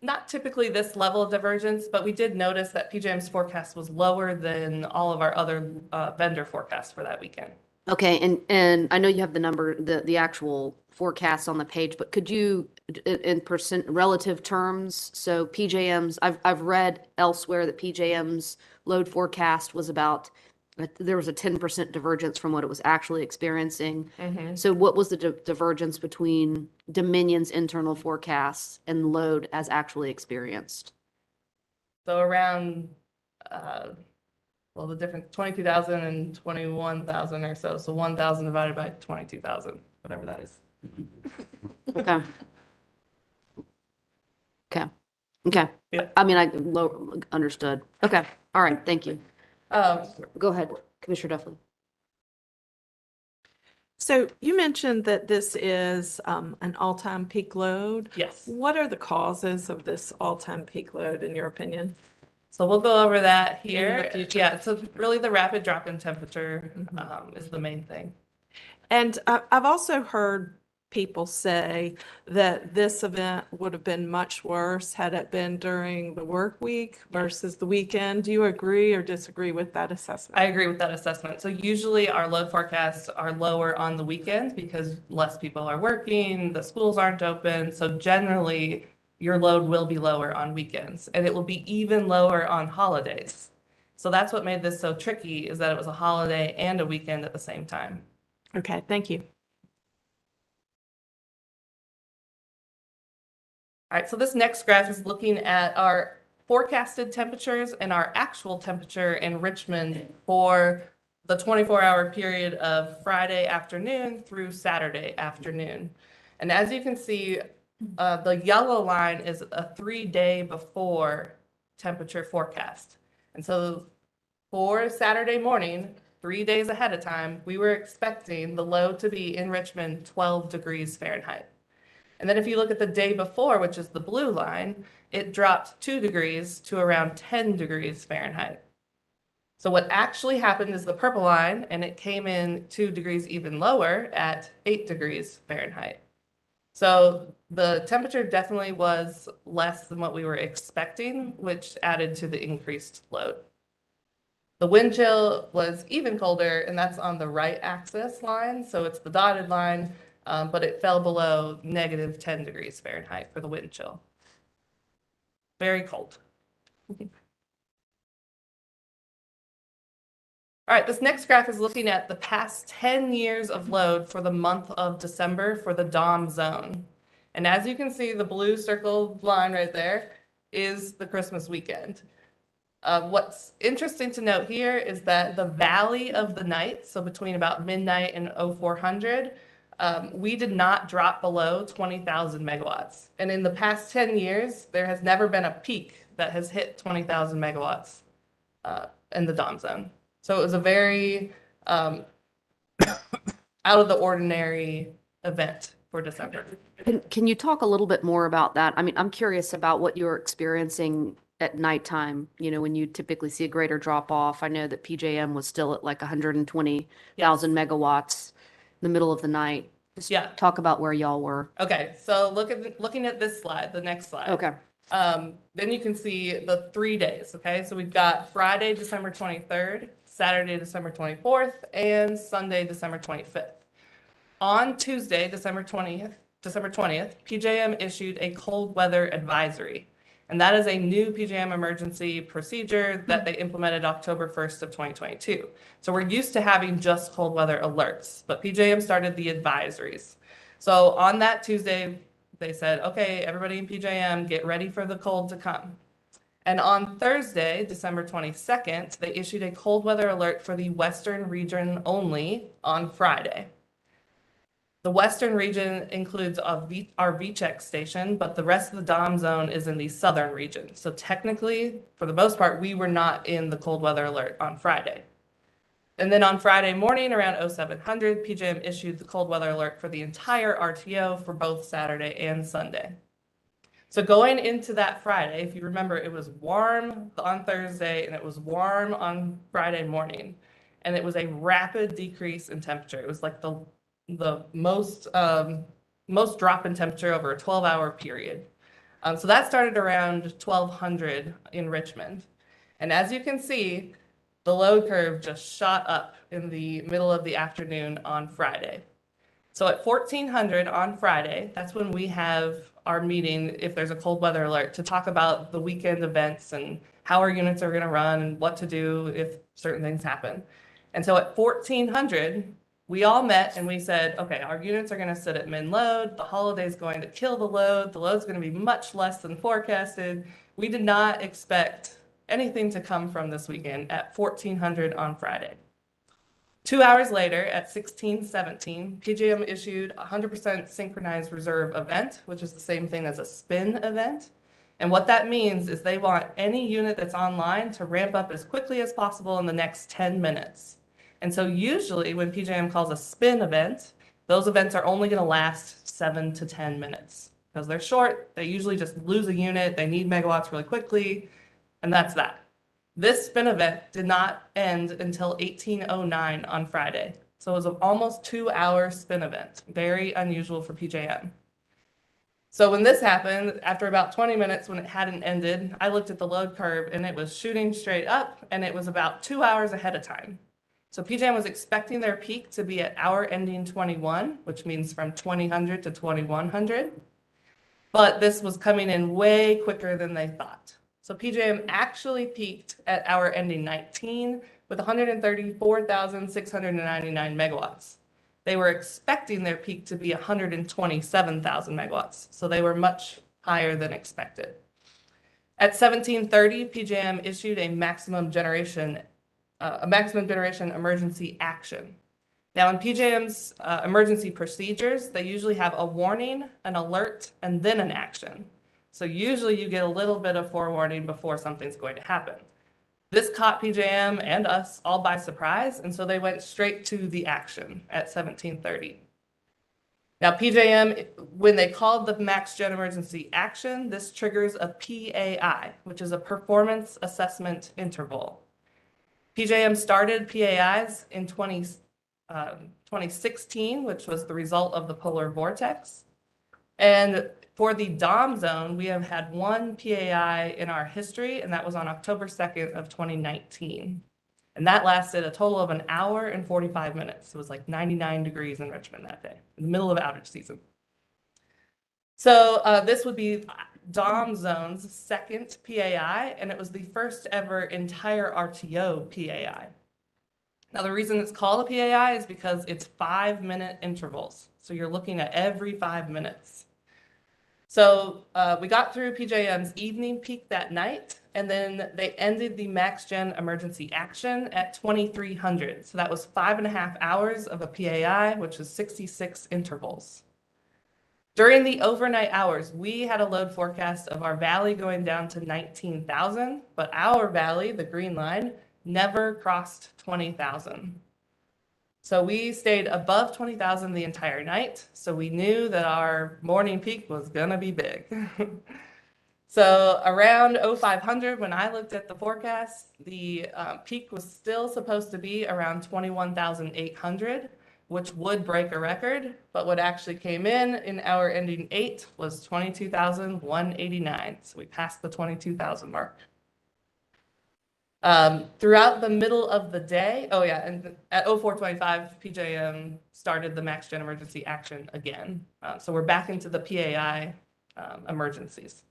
Speaker 7: Not typically this level of divergence, but we did notice that PJM's forecast was lower than all of our other vendor forecasts for that weekend.
Speaker 1: Okay, and I know you have the number, the actual forecast on the page, but could you, in percent relative terms, so PJM's, I've read elsewhere that PJM's load forecast was about, there was a 10% divergence from what it was actually experiencing. So what was the divergence between Dominion's internal forecasts and load as actually experienced?
Speaker 7: So around, well, the difference, 22,000 and 21,000 or so. So 1,000 divided by 22,000, whatever that is.
Speaker 1: Okay. Okay. Okay.
Speaker 7: Yeah.
Speaker 1: I mean, understood. Okay. All right. Thank you. Go ahead, Commissioner Duffley.
Speaker 13: So you mentioned that this is an all-time peak load.
Speaker 7: Yes.
Speaker 13: What are the causes of this all-time peak load, in your opinion?
Speaker 7: So we'll go over that here.
Speaker 13: In the future.
Speaker 7: Yeah, so really the rapid drop in temperature is the main thing.
Speaker 13: And I've also heard people say that this event would have been much worse had it been during the work week versus the weekend. Do you agree or disagree with that assessment?
Speaker 7: I agree with that assessment. So usually our load forecasts are lower on the weekend because less people are working, the schools aren't open. So generally your load will be lower on weekends, and it will be even lower on holidays. So that's what made this so tricky, is that it was a holiday and a weekend at the same time.
Speaker 13: Okay, thank you.
Speaker 7: All right, so this next graph is looking at our forecasted temperatures and our actual temperature in Richmond for the 24-hour period of Friday afternoon through Saturday afternoon. And as you can see, the yellow line is a 3-day before temperature forecast. And so for Saturday morning, 3 days ahead of time, we were expecting the low to be in Richmond 12 degrees Fahrenheit. And then if you look at the day before, which is the blue line, it dropped 2 degrees to around 10 degrees Fahrenheit. So what actually happened is the purple line, and it came in 2 degrees even lower at 8 degrees Fahrenheit. So the temperature definitely was less than what we were expecting, which added to the increased load. The wind chill was even colder, and that's on the right axis line. So it's the dotted line, but it fell below negative 10 degrees Fahrenheit for the wind chill. Very cold. All right, this next graph is looking at the past 10 years of load for the month of December for the DOM zone. And as you can see, the blue circled line right there is the Christmas weekend. What's interesting to note here is that the valley of the night, so between about midnight and 0400, we did not drop below 20,000 megawatts. And in the past 10 years, there has never been a peak that has hit 20,000 megawatts in the DOM zone. So it was a very out of the ordinary event for December.
Speaker 1: Can you talk a little bit more about that? I mean, I'm curious about what you're experiencing at nighttime, when you typically see a greater drop off. I know that PJM was still at like 120,000 megawatts in the middle of the night. Just
Speaker 7: Yeah.
Speaker 1: talk about where y'all were.
Speaker 7: Okay, so looking at this slide, the next slide.
Speaker 1: Okay.
Speaker 7: Then you can see the 3 days, okay? So we've got Friday, December 23rd, Saturday, December 24th, and Sunday, December 25th. On Tuesday, December 20th, PJM issued a cold weather advisory. And that is a new PJM emergency procedure that they implemented October 1st of 2022. So we're used to having just cold weather alerts, but PJM started the advisories. So on that Tuesday, they said, okay, everybody in PJM, get ready for the cold to come. And on Thursday, December 22nd, they issued a cold weather alert for the Western region only on Friday. The Western region includes our VCHEC station, but the rest of the DOM zone is in the Southern region. So technically, for the most part, we were not in the cold weather alert on Friday. And then on Friday morning around 0700, PJM issued the cold weather alert for the entire RTO for both Saturday and Sunday. So going into that Friday, if you remember, it was warm on Thursday and it was warm on Friday morning. And it was a rapid decrease in temperature. It was like the most drop in temperature over a 12-hour period. So that started around 1200 in Richmond. And as you can see, the load curve just shot up in the middle of the afternoon on Friday. So at 1400 on Friday, that's when we have our meeting, if there's a cold weather alert, to talk about the weekend events and how our units are going to run and what to do if certain things happen. And so at 1400, we all met and we said, okay, our units are going to sit at min load. The holiday's going to kill the load. The load's going to be much less than forecasted. We did not expect anything to come from this weekend at 1400 on Friday. 2 hours later at 1617, PJM issued a 100% synchronized reserve event, which is the same thing as a spin event. And what that means is they want any unit that's online to ramp up as quickly as possible in the next 10 minutes. And so usually when PJM calls a spin event, those events are only going to last 7 to 10 minutes because they're short. They usually just lose a unit. They need megawatts really quickly. And that's that. This spin event did not end until 1809 on Friday. So it was an almost 2-hour spin event. Very unusual for PJM. So when this happened, after about 20 minutes when it hadn't ended, I looked at the load curve and it was shooting straight up and it was about 2 hours ahead of time. So PJM was expecting their peak to be at hour ending 21, which means from 2000 to 2100. But this was coming in way quicker than they thought. So PJM actually peaked at hour ending 19 with 134,699 megawatts. They were expecting their peak to be 127,000 megawatts. So they were much higher than expected. At 1730, PJM issued a maximum generation emergency action. Now in PJM's emergency procedures, they usually have a warning, an alert, and then an action. So usually you get a little bit of forewarning before something's going to happen. This caught PJM and us all by surprise, and so they went straight to the action at 1730. Now PJM, when they called the max gen emergency action, this triggers a PAI, which is a performance assessment interval. PJM started PAIs in 2016, which was the result of the polar vortex. And for the DOM zone, we have had one PAI in our history, and that was on October 2nd of 2019. And that lasted a total of 1 hour and 45 minutes. It was like 99 degrees in Richmond that day, in the middle of outage season. So this would be DOM zone's second PAI, and it was the first ever entire RTO PAI. Now, the reason it's called a PAI is because it's 5-minute intervals. So you're looking at every 5 minutes. So we got through PJM's evening peak that night, and then they ended the max gen emergency action at 2300. So that was 5.5 hours of a PAI, which is 66 intervals. During the overnight hours, we had a load forecast of our valley going down to 19,000, but our valley, the green line, never crossed 20,000. So we stayed above 20,000 the entire night. So we knew that our morning peak was gonna be big.
Speaker 13: So around 0500, when I looked at the forecast, the peak was still supposed to be around 21,800, which would break a record, but what actually came in hour ending 8 was 22,189. So we passed the 22,000 mark. Throughout the middle of the day, oh yeah, and at 0425, PJM started the Max Gen emergency action again. So we're back into the PAI emergencies.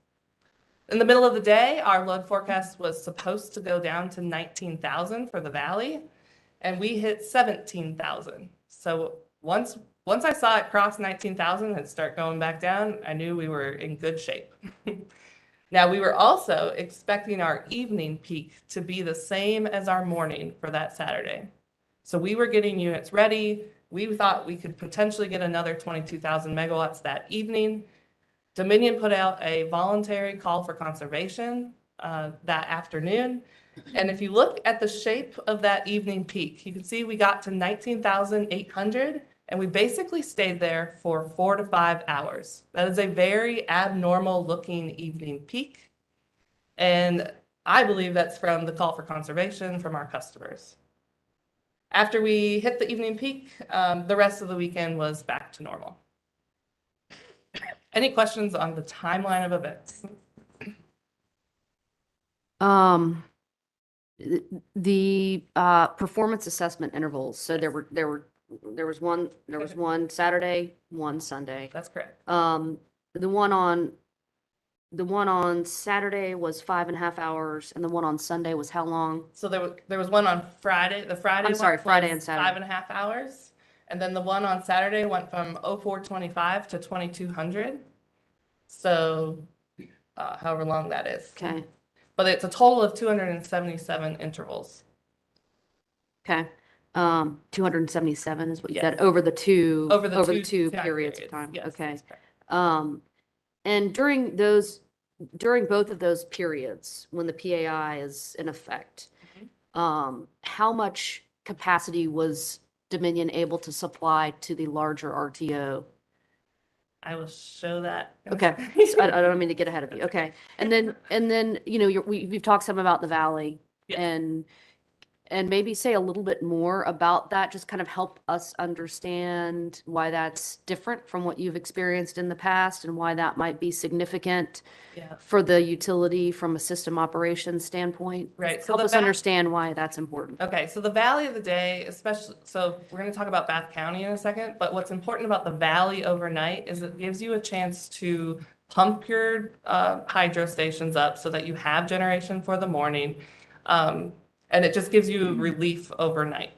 Speaker 13: In the middle of the day, our load forecast was supposed to go down to 19,000 for the valley, and we hit 17,000. So once I saw it cross 19,000 and start going back down, I knew we were in good shape. Now, we were also expecting our evening peak to be the same as our morning for that Saturday. So we were getting units ready. We thought we could potentially get another 22,000 megawatts that evening. Dominion put out a voluntary call for conservation that afternoon. And if you look at the shape of that evening peak, you can see we got to 19,800 and we basically stayed there for 4 to 5 hours. That is a very abnormal looking evening peak. And I believe that's from the call for conservation from our customers. After we hit the evening peak, the rest of the weekend was back to normal. Any questions on the timeline of events?
Speaker 1: The performance assessment intervals. So there was one Saturday, one Sunday.
Speaker 13: That's correct.
Speaker 1: The one on Saturday was 5.5 hours, and the one on Sunday was how long?
Speaker 13: So there was one on Friday. The Friday
Speaker 1: I'm sorry,
Speaker 13: one
Speaker 1: Friday
Speaker 13: was
Speaker 1: and Saturday.
Speaker 13: 5.5 hours. And then the one on Saturday went from 0425 to 2200. So however long that is.
Speaker 1: Okay.
Speaker 13: But it's a total of 277 intervals.
Speaker 1: Okay. 277 is what you
Speaker 13: Yes.
Speaker 1: said over the two
Speaker 13: Over the two
Speaker 1: periods of
Speaker 13: periods.
Speaker 1: time.
Speaker 13: Yes,
Speaker 1: Okay.
Speaker 13: that's correct.
Speaker 1: And during both of those periods, when the PAI is in effect, how much capacity was Dominion able to supply to the larger RTO?
Speaker 13: I will show that.
Speaker 1: Okay, so I don't mean to get ahead of you. Okay, and then we've talked some about the valley,
Speaker 13: Yes.
Speaker 1: and maybe say a little bit more about that. Just kind of help us understand why that's different from what you've experienced in the past, and why that might be significant
Speaker 13: Yeah.
Speaker 1: for the utility from a system operations standpoint.
Speaker 13: Right,
Speaker 1: Just
Speaker 13: so
Speaker 1: help
Speaker 13: the
Speaker 1: us understand why that's important.
Speaker 13: Okay, so the valley of the day, especially, so we're going to talk about Bath County in a second, but what's important about the valley overnight is it gives you a chance to pump your hydro stations up so that you have generation for the morning. And it just gives you relief overnight.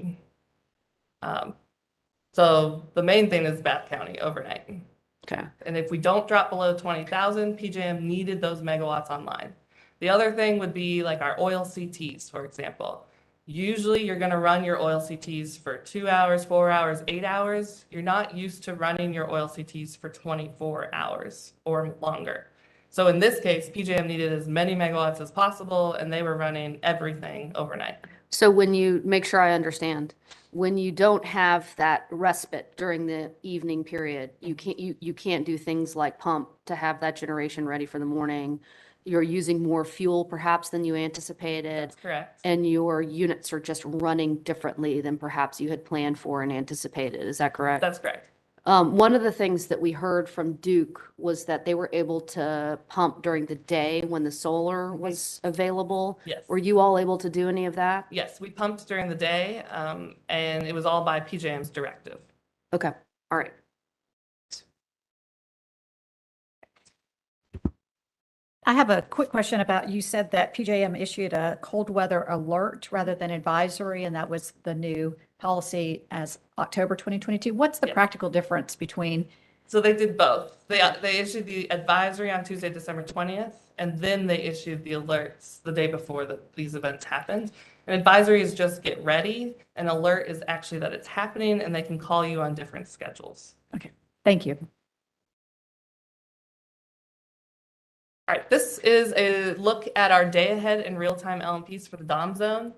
Speaker 13: So the main thing is Bath County overnight.
Speaker 1: Okay.
Speaker 13: And if we don't drop below 20,000, PJM needed those megawatts online. The other thing would be like our oil CTs, for example. Usually you're going to run your oil CTs for 2 hours, 4 hours, 8 hours. You're not used to running your oil CTs for 24 hours or longer. So in this case, PJM needed as many megawatts as possible, and they were running everything overnight.
Speaker 1: So when you make sure I understand, when you don't have that respite during the evening period, you can't do things like pump to have that generation ready for the morning. You're using more fuel perhaps than you anticipated.
Speaker 13: That's correct.
Speaker 1: And your units are just running differently than perhaps you had planned for and anticipated. Is that correct?
Speaker 13: That's correct.
Speaker 1: One of the things that we heard from Duke was that they were able to pump during the day when the solar was available.
Speaker 13: Yes.
Speaker 1: Were you all able to do any of that?
Speaker 13: Yes, we pumped during the day, and it was all by PJM's directive.
Speaker 1: Okay, all right.
Speaker 14: I have a quick question about, you said that PJM issued a cold weather alert rather than advisory, and that was the new policy as October 2022. What's the practical difference between?
Speaker 13: So they did both. They issued the advisory on Tuesday, December 20th, and then they issued the alerts the day before these events happened. An advisory is just get ready. An alert is actually that it's happening, and they can call you on different schedules.
Speaker 14: Okay, thank you.
Speaker 13: All right, this is a look at our day-ahead and real-time LMPs for the DOM zone.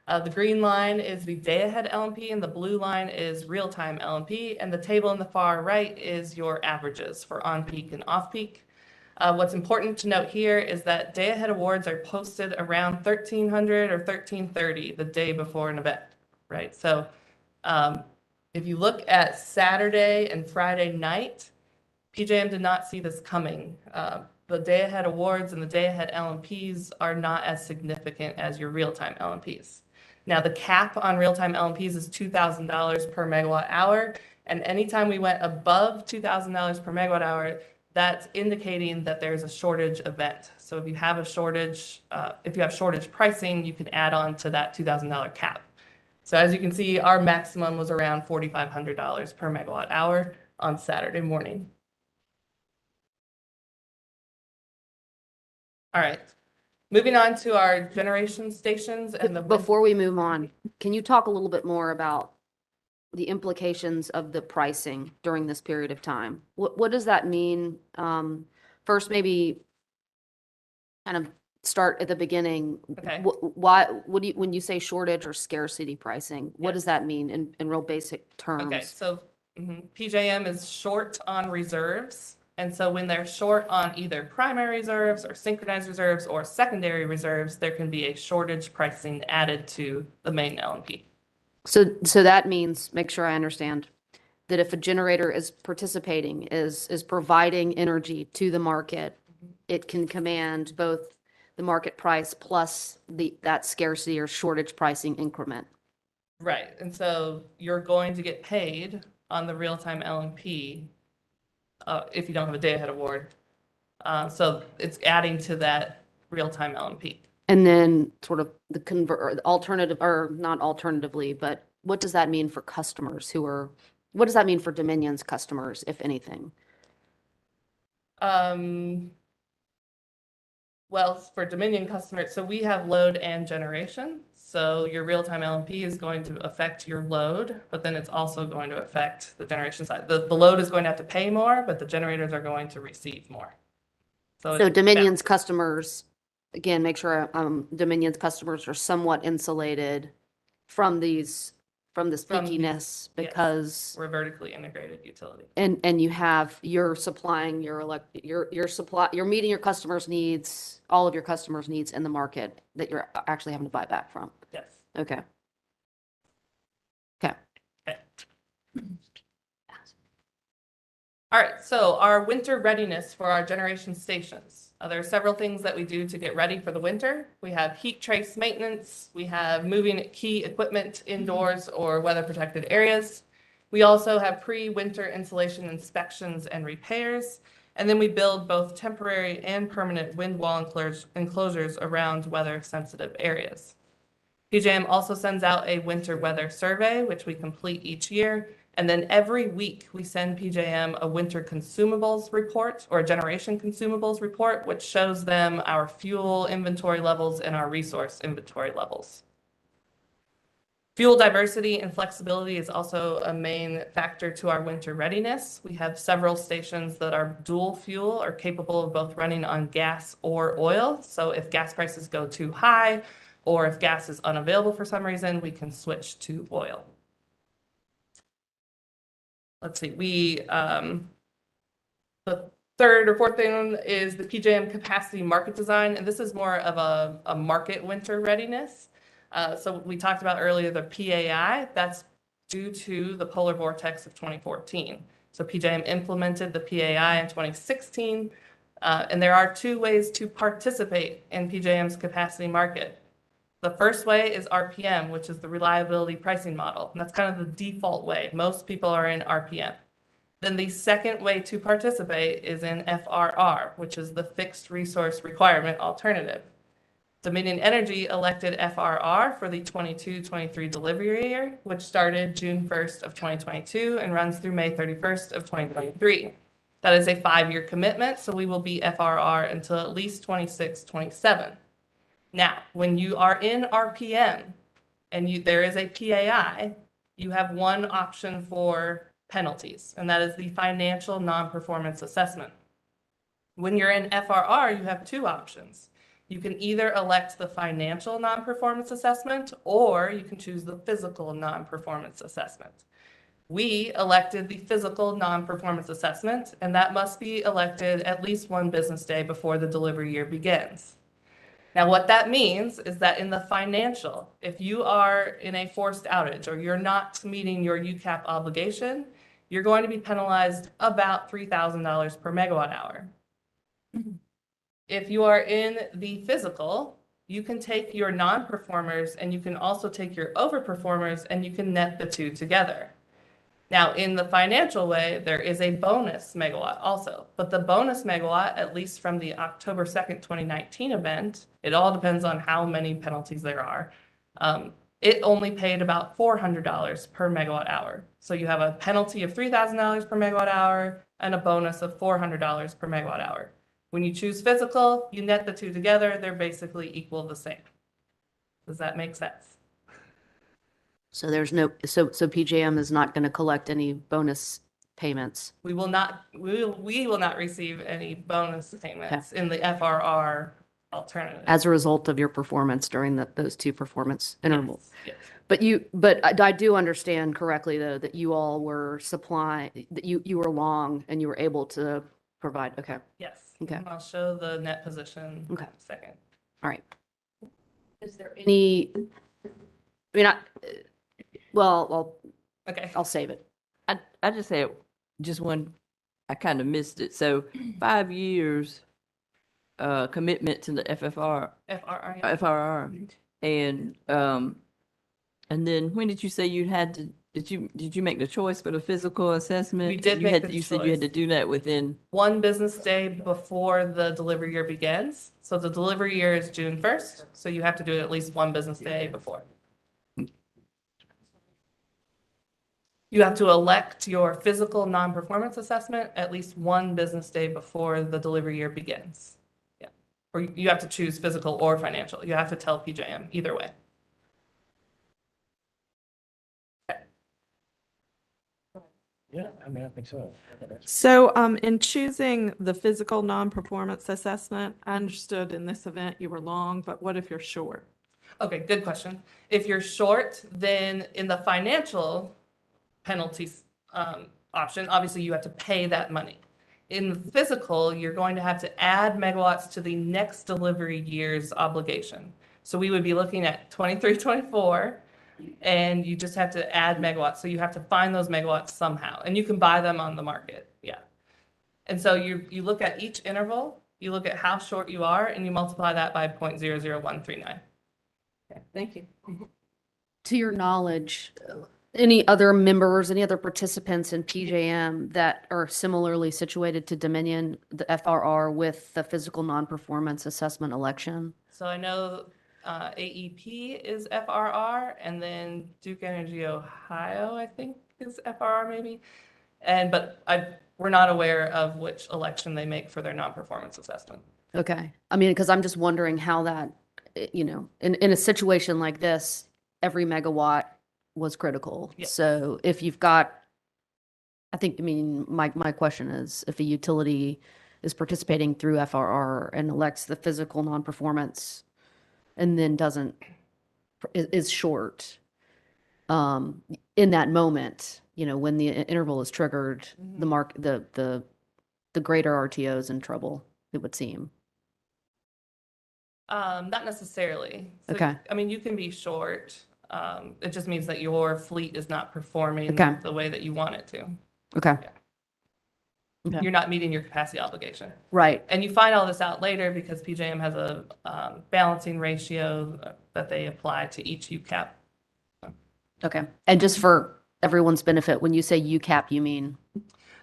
Speaker 13: The green line is the day-ahead LMP, and the blue line is real-time LMP, and the table in the far right is your averages for on-peak and off-peak. What's important to note here is that day-ahead awards are posted around 1300 or 1330 the day before an event, right? So if you look at Saturday and Friday night, PJM did not see this coming. The day-ahead awards and the day-ahead LMPs are not as significant as your real-time LMPs. Now, the cap on real-time LMPs is $2,000 per megawatt hour, and anytime we went above $2,000 per megawatt hour, that's indicating that there's a shortage event. So if you have a shortage, if you have shortage pricing, you can add on to that $2,000 cap. So as you can see, our maximum was around $4,500 per megawatt hour on Saturday morning. All right, moving on to our generation stations and the.
Speaker 1: Before we move on, can you talk a little bit more about the implications of the pricing during this period of time? What does that mean? First, maybe kind of start at the beginning.
Speaker 13: Okay.
Speaker 1: What do you, when you say shortage or scarcity pricing, what does that mean in real basic terms?
Speaker 13: Okay, so PJM is short on reserves. And so when they're short on either primary reserves or synchronized reserves or secondary reserves, there can be a shortage pricing added to the main LMP.
Speaker 1: So that means, make sure I understand, that if a generator is participating, is providing energy to the market, it can command both the market price plus that scarcity or shortage pricing increment.
Speaker 13: Right, and so you're going to get paid on the real-time LMP if you don't have a day-ahead award. So it's adding to that real-time LMP.
Speaker 1: And then sort of the alternative, or not alternatively, but what does that mean for customers what does that mean for Dominion's customers, if anything?
Speaker 13: Well, for Dominion customers, so we have load and generation. So your real-time LMP is going to affect your load, but then it's also going to affect the generation side. The load is going to have to pay more, but the generators are going to receive more.
Speaker 1: So Dominion's customers, again, make sure Dominion's customers are somewhat insulated from this peakiness because
Speaker 13: we're a vertically integrated utility.
Speaker 1: And you're supplying you're meeting your customers' needs, all of your customers' needs in the market that you're actually having to buy back from.
Speaker 13: Yes.
Speaker 1: Okay.
Speaker 13: All right, so our winter readiness for our generation stations. There are several things that we do to get ready for the winter. We have heat trace maintenance. We have moving key equipment indoors or weather protected areas. We also have pre-winter insulation inspections and repairs. And then we build both temporary and permanent wind wall enclosures around weather sensitive areas. PJM also sends out a winter weather survey, which we complete each year. And then every week we send PJM a winter consumables report or a generation consumables report, which shows them our fuel inventory levels and our resource inventory levels. Fuel diversity and flexibility is also a main factor to our winter readiness. We have several stations that are dual fuel or capable of both running on gas or oil. So if gas prices go too high or if gas is unavailable for some reason, we can switch to oil. Let's see, the third or fourth thing is the PJM capacity market design, and this is more of a market winter readiness. So we talked about earlier the PAI, that's due to the polar vortex of 2014. So PJM implemented the PAI in 2016, and there are two ways to participate in PJM's capacity market. The first way is RPM, which is the reliability pricing model. And that's kind of the default way. Most people are in RPM. Then the second way to participate is in FRR, which is the fixed resource requirement alternative. Dominion Energy elected FRR for the 22-23 delivery year, which started June 1st of 2022 and runs through May 31st of 2023. That is a 5-year commitment, so we will be FRR until at least 26-27. Now, when you are in RPM and there is a PAI, you have one option for penalties, and that is the financial non-performance assessment. When you're in FRR, you have two options. You can either elect the financial non-performance assessment, or you can choose the physical non-performance assessment. We elected the physical non-performance assessment, and that must be elected at least one business day before the delivery year begins. Now, what that means is that in the financial, if you are in a forced outage or you're not meeting your UCAP obligation, you're going to be penalized about $3,000 per megawatt hour. If you are in the physical, you can take your non-performers and you can also take your overperformers and you can net the two together. Now, in the financial way, there is a bonus megawatt also, but the bonus megawatt, at least from the October 2nd, 2019 event, it all depends on how many penalties there are. It only paid about $400 per megawatt hour. So you have a penalty of $3,000 per megawatt hour and a bonus of $400 per megawatt hour. When you choose physical, you net the two together, they're basically equal the same. Does that make sense?
Speaker 1: So there's no, so PJM is not going to collect any bonus payments.
Speaker 13: We will not receive any bonus payments in the FRR alternative.
Speaker 1: As a result of your performance during those two performance intervals.
Speaker 13: Yes.
Speaker 1: But I do understand correctly, though, that you all were that you were long and you were able to provide, okay,
Speaker 13: Yes.
Speaker 1: Okay.
Speaker 13: And I'll show the net position in
Speaker 1: Okay.
Speaker 13: a second.
Speaker 1: all right. Is there any, well,
Speaker 13: Okay.
Speaker 1: I'll save it.
Speaker 15: I just had just one, I kind of missed it. So 5 years commitment to the FRR. And then when did you say you had to, did you make the choice for the physical assessment?
Speaker 13: We did
Speaker 15: You
Speaker 13: make
Speaker 15: had
Speaker 13: the
Speaker 15: You said you had to
Speaker 13: choice.
Speaker 15: do that within,
Speaker 13: One business day before the delivery year begins. So the delivery year is June 1st. So you have to do it at least one business day before. You have to elect your physical non-performance assessment at least one business day before the delivery year begins. Yeah. Or you have to choose physical or financial. You have to tell PJM either way.
Speaker 2: Yeah, I mean, I think so.
Speaker 13: So in choosing the physical non-performance assessment, I understood in this event you were long, but what if you're short? Okay, good question. If you're short, then in the financial penalties option, obviously you have to pay that money. In the physical, you're going to have to add megawatts to the next delivery year's obligation. So we would be looking at 23, 24, and you just have to add megawatts. So you have to find those megawatts somehow, and you can buy them on the market. Yeah. And so you look at each interval, you look at how short you are, and you multiply that by 0.00139. Okay, thank you.
Speaker 1: To your knowledge, any other members, any other participants in PJM that are similarly situated to Dominion, the FRR with the physical non-performance assessment election?
Speaker 13: So I know AEP is FRR, and then Duke Energy Ohio, I think, is FRR maybe. But we're not aware of which election they make for their non-performance assessment.
Speaker 1: Okay. I mean, because I'm just wondering how that, in a situation like this, every megawatt was critical.
Speaker 13: Yeah.
Speaker 1: So if you've got, my question is, if a utility is participating through FRR and elects the physical non-performance and then is short, in that moment, when the interval is triggered, the greater RTO is in trouble, it would seem.
Speaker 13: Not necessarily. So,
Speaker 1: Okay.
Speaker 13: I mean, you can be short. It just means that your fleet is not performing
Speaker 1: Okay.
Speaker 13: the way that you want it to.
Speaker 1: Okay. Okay.
Speaker 13: You're not meeting your capacity obligation.
Speaker 1: Right.
Speaker 13: And you find all this out later because PJM has a balancing ratio that they apply to each UCAP.
Speaker 1: Okay. And just for everyone's benefit, when you say UCAP, you mean?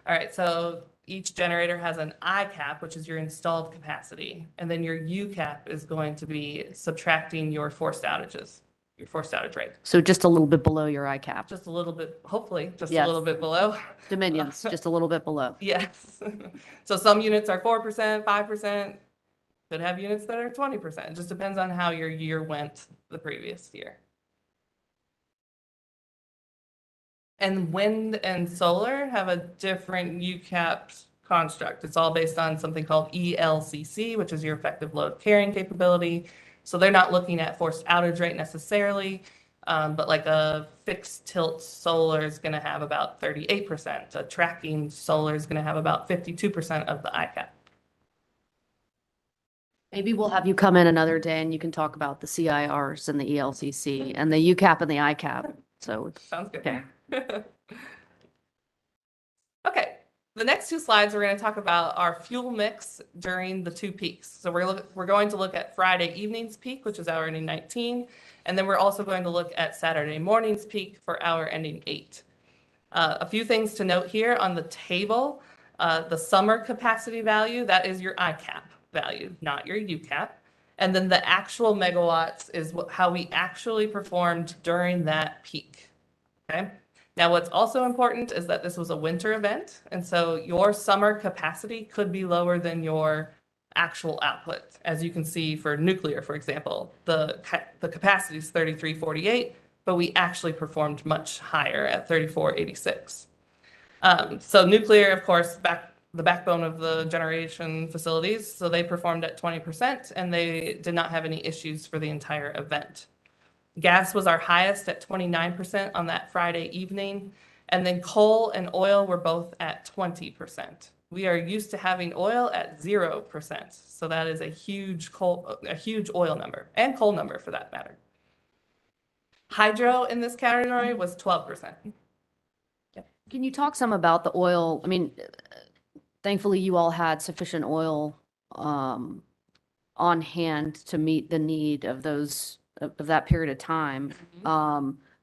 Speaker 13: All right, so each generator has an ICAP, which is your installed capacity, and then your UCAP is going to be subtracting your forced outages, your forced outage rate.
Speaker 1: So just a little bit below your ICAP.
Speaker 13: Just a little bit, hopefully, just
Speaker 1: Yes.
Speaker 13: a little bit below.
Speaker 1: Dominions, just a little bit below.
Speaker 13: Yes. So some units are 4%, 5%, could have units that are 20%. It just depends on how your year went the previous year. And wind and solar have a different UCAP construct. It's all based on something called ELCC, which is your effective load carrying capability. So they're not looking at forced outage rate necessarily. But like a fixed tilt solar is going to have about 38%. A tracking solar is going to have about 52% of the ICAP.
Speaker 1: Maybe we'll have you come in another day and you can talk about the CIRs and the ELCC and the UCAP and the ICAP. So,
Speaker 13: Sounds good.
Speaker 1: okay.
Speaker 13: Okay, the next two slides, we're going to talk about our fuel mix during the two peaks. So we're going to look at Friday evening's peak, which is hour ending 19, and then we're also going to look at Saturday morning's peak for hour ending 8. A few things to note here on the table, the summer capacity value, that is your ICAP value, not your UCAP. And then the actual megawatts is how we actually performed during that peak, okay? Now, what's also important is that this was a winter event, and so your summer capacity could be lower than your actual output. As you can see for nuclear, for example, the capacity is 3348, but we actually performed much higher at 3486. So nuclear, of course, the backbone of the generation facilities, so they performed at 20%, and they did not have any issues for the entire event. Gas was our highest at 29% on that Friday evening, and then coal and oil were both at 20%. We are used to having oil at 0%, so that is a huge oil number, and coal number for that matter. Hydro in this category was 12%.
Speaker 1: Can you talk some about the oil? I mean, thankfully you all had sufficient oil on hand to meet the need of of that period of time.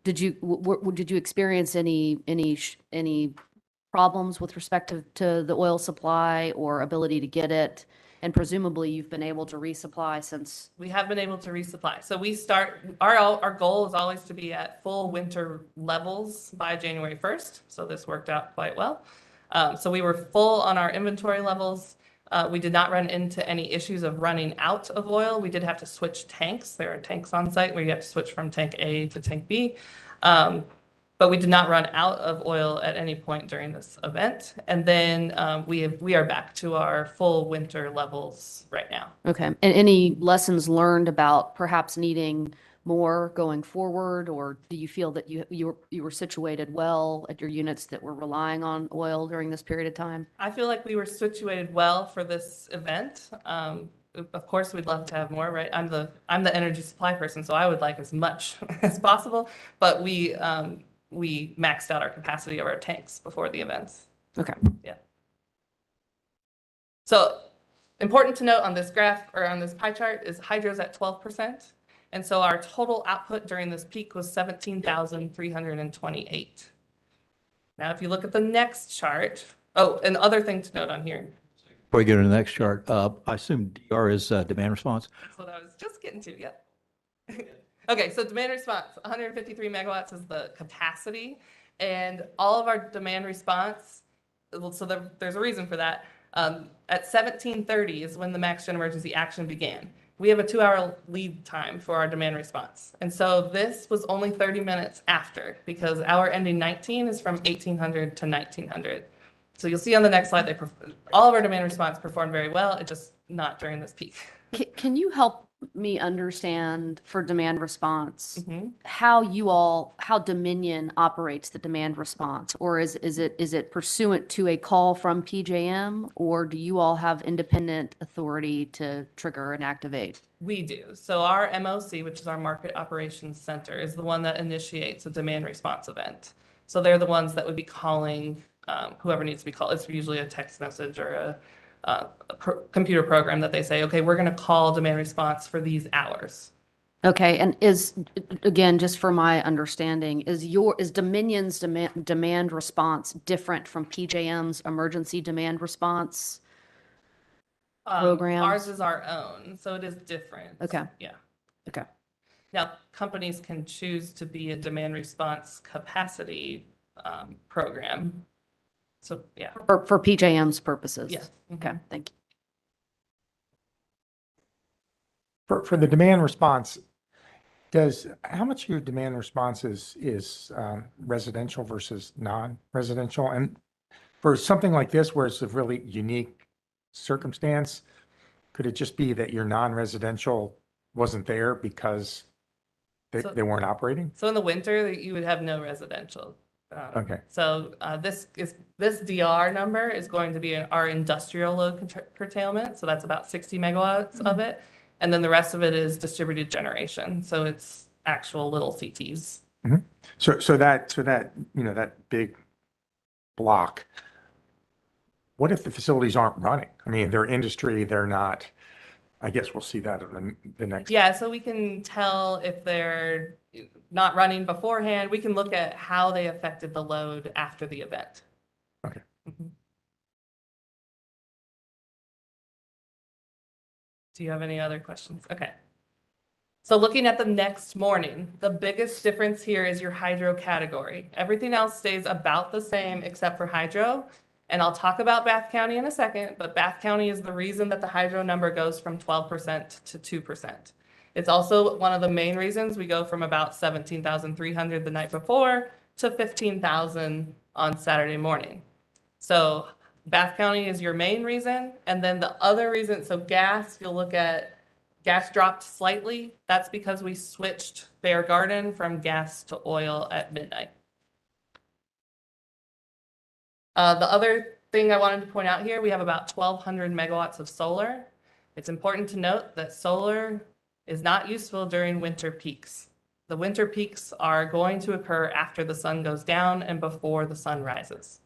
Speaker 1: Did you experience any problems with respect to the oil supply or ability to get it? And presumably you've been able to resupply since.
Speaker 13: We have been able to resupply. So we start, our goal is always to be at full winter levels by January 1st. So this worked out quite well. So we were full on our inventory levels. We did not run into any issues of running out of oil. We did have to switch tanks. There are tanks on site where you have to switch from tank A to tank B. But we did not run out of oil at any point during this event. And then we are back to our full winter levels right now.
Speaker 1: Okay. And any lessons learned about perhaps needing more going forward, or do you feel that you were situated well at your units that were relying on oil during this period of time?
Speaker 13: I feel like we were situated well for this event. Of course, we'd love to have more, right? I'm the energy supply person, so I would like as much as possible. But we maxed out our capacity of our tanks before the events.
Speaker 1: Okay.
Speaker 13: Yeah. So important to note on this graph or on this pie chart is hydro's at 12%. And so our total output during this peak was 17,328. Now, if you look at the next chart, oh, and other thing to note on here.
Speaker 5: Before we go to the next chart, I assume DR is demand response?
Speaker 13: That's what I was just getting to, yep. Okay, so demand response, 153 megawatts is the capacity, and all of our demand response, so there's a reason for that. At 1730 is when the max gen emergency action began. We have a 2-hour lead time for our demand response. And so this was only 30 minutes after, because hour ending 19 is from 1800 to 1900. So you'll see on the next slide, all of our demand response performed very well, it just not during this peak.
Speaker 1: Can you help me understand for demand response how Dominion operates the demand response, or is it pursuant to a call from PJM, or do you all have independent authority to trigger and activate?
Speaker 13: We do. So our MOC, which is our Market Operations Center, is the one that initiates a demand response event. So they're the ones that would be calling whoever needs to be called. It's usually a text message or a computer program that they say, okay, we're going to call demand response for these hours.
Speaker 1: Okay, and again, just for my understanding, is Dominion's demand response different from PJM's emergency demand response program?
Speaker 13: Ours is our own, so it is different.
Speaker 1: Okay.
Speaker 13: Yeah.
Speaker 1: Okay.
Speaker 13: Now, companies can choose to be a demand response capacity program. So, yeah.
Speaker 1: For PJM's purposes?
Speaker 13: Yes.
Speaker 1: Okay, thank you.
Speaker 6: For the demand response, how much of your demand response is residential versus non-residential? And for something like this, where it's a really unique circumstance, could it just be that your non-residential wasn't there because They weren't operating?
Speaker 13: So in the winter, you would have no residential.
Speaker 6: Okay.
Speaker 13: So this DR number is going to be our industrial load curtailment. So that's about 60 megawatts of it. And then the rest of it is distributed generation. So it's actual little CTs.
Speaker 6: So that, that big block, what if the facilities aren't running? I mean, they're industry, they're not, I guess we'll see that in the next.
Speaker 13: Yeah, so we can tell if they're not running beforehand. We can look at how they affected the load after the event.
Speaker 6: Okay.
Speaker 13: Do you have any other questions? Okay. So looking at the next morning, the biggest difference here is your hydro category. Everything else stays about the same except for hydro. And I'll talk about Bath County in a second, but Bath County is the reason that the hydro number goes from 12% to 2%. It's also one of the main reasons we go from about 17,300 the night before to 15,000 on Saturday morning. So Bath County is your main reason. And then the other reason, so gas, you'll look at gas dropped slightly. That's because we switched Bear Garden from gas to oil at midnight. The other thing I wanted to point out here, we have about 1,200 megawatts of solar. It's important to note that solar is not useful during winter peaks. The winter peaks are going to occur after the sun goes down and before the sun rises.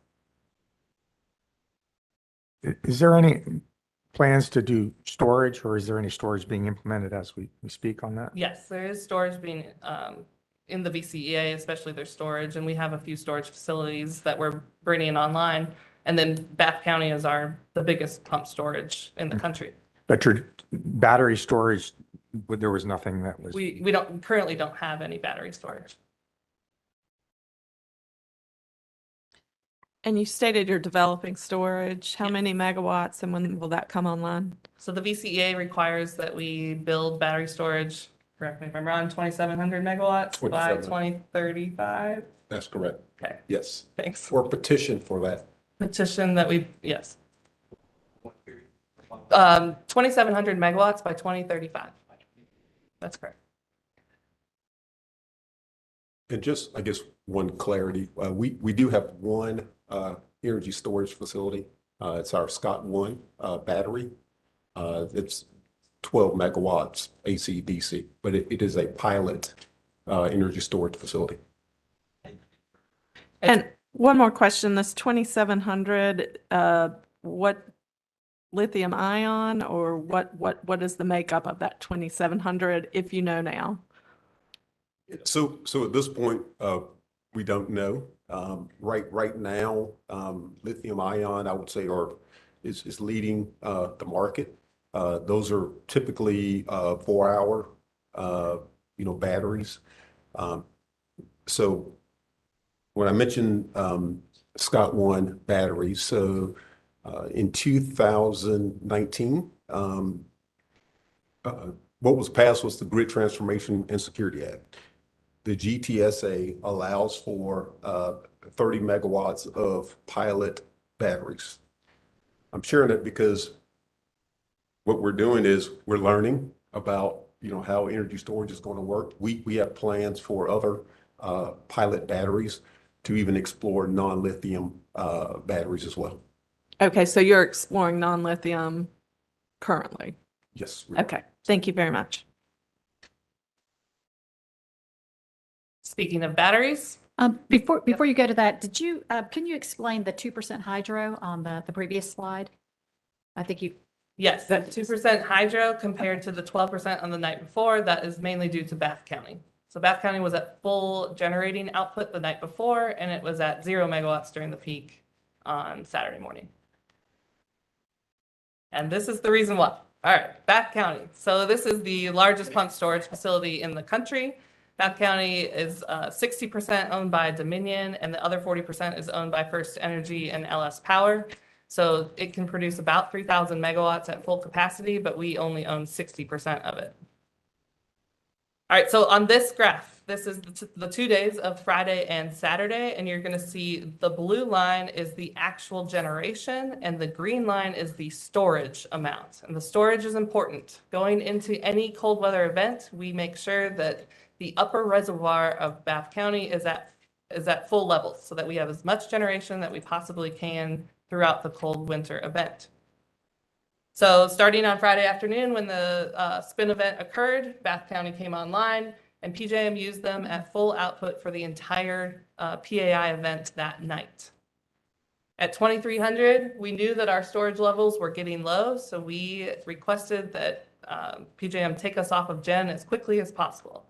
Speaker 6: Is there any plans to do storage, or is there any storage being implemented as we speak on that?
Speaker 13: Yes, there is storage being in the VCEA, especially their storage, and we have a few storage facilities that we're bringing online. And then Bath County is the biggest pump storage in the country.
Speaker 6: But your battery storage, there was nothing that was.
Speaker 13: We currently don't have any battery storage. And you stated you're developing storage. How many megawatts and when will that come online? So the VCEA requires that we build battery storage, correct me if I'm wrong, 2,700 megawatts by 2035?
Speaker 12: That's correct.
Speaker 13: Okay,
Speaker 12: Yes.
Speaker 13: thanks.
Speaker 12: Or petition for that.
Speaker 13: Petition that yes. 2,700 megawatts by 2035. That's correct.
Speaker 12: And just, I guess, one clarity, we do have one energy storage facility. It's our Scott 1 battery. It's 12 megawatts AC DC, but it is a pilot energy storage facility.
Speaker 13: And one more question, this 2,700, what lithium ion or what is the makeup of that 2,700 if you know now?
Speaker 12: So at this point, we don't know. Right now, lithium ion, I would say, is leading the market. Those are typically 4-hour, batteries. So when I mentioned Scott 1 batteries, so in 2019, what was passed was the Grid Transformation and Security Act. The GTSA allows for 30 megawatts of pilot batteries. I'm sharing it because what we're doing is we're learning about, how energy storage is going to work. We have plans for other pilot batteries to even explore non-lithium batteries as well.
Speaker 13: Okay, so you're exploring non-lithium currently?
Speaker 12: Yes.
Speaker 13: Okay, thank you very much. Speaking of batteries.
Speaker 14: Before you go to that, can you explain the 2% hydro on the previous slide? I think you.
Speaker 13: Yes, that 2% hydro compared to the 12% on the night before, that is mainly due to Bath County. So Bath County was at full generating output the night before, and it was at 0 megawatts during the peak on Saturday morning. And this is the reason why. All right, Bath County. So this is the largest pump storage facility in the country. Bath County is 60% owned by Dominion, and the other 40% is owned by First Energy and LS Power. So it can produce about 3,000 megawatts at full capacity, but we only own 60% of it. All right, so on this graph, this is the 2 days of Friday and Saturday, and you're going to see the blue line is the actual generation, and the green line is the storage amount. And the storage is important. Going into any cold weather event, we make sure that
Speaker 7: the upper reservoir of Bath County is at full levels so that we have as much generation that we possibly can throughout the cold winter event. So starting on Friday afternoon when the spin event occurred, Bath County came online and PJM used them at full output for the entire PAI event that night. At 2300, we knew that our storage levels were getting low, so we requested that PJM take us off of gen as quickly as possible.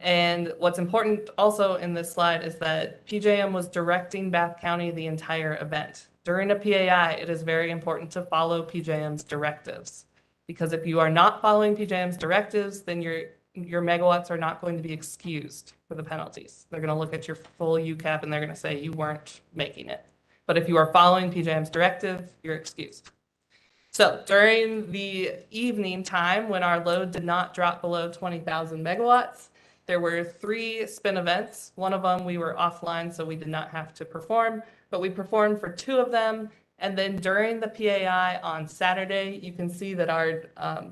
Speaker 7: And what's important also in this slide is that PJM was directing Bath County the entire event. During a PAI, it is very important to follow PJM's directives, because if you are not following PJM's directives, then your megawatts are not going to be excused for the penalties. They're going to look at your full UCAP and they're going to say you weren't making it. But if you are following PJM's directive, you're excused. So during the evening time when our load did not drop below 20,000 megawatts, there were 3 spin events. One of them we were offline, so we did not have to perform, but we performed for 2 of them. And then during the PAI on Saturday, you can see that our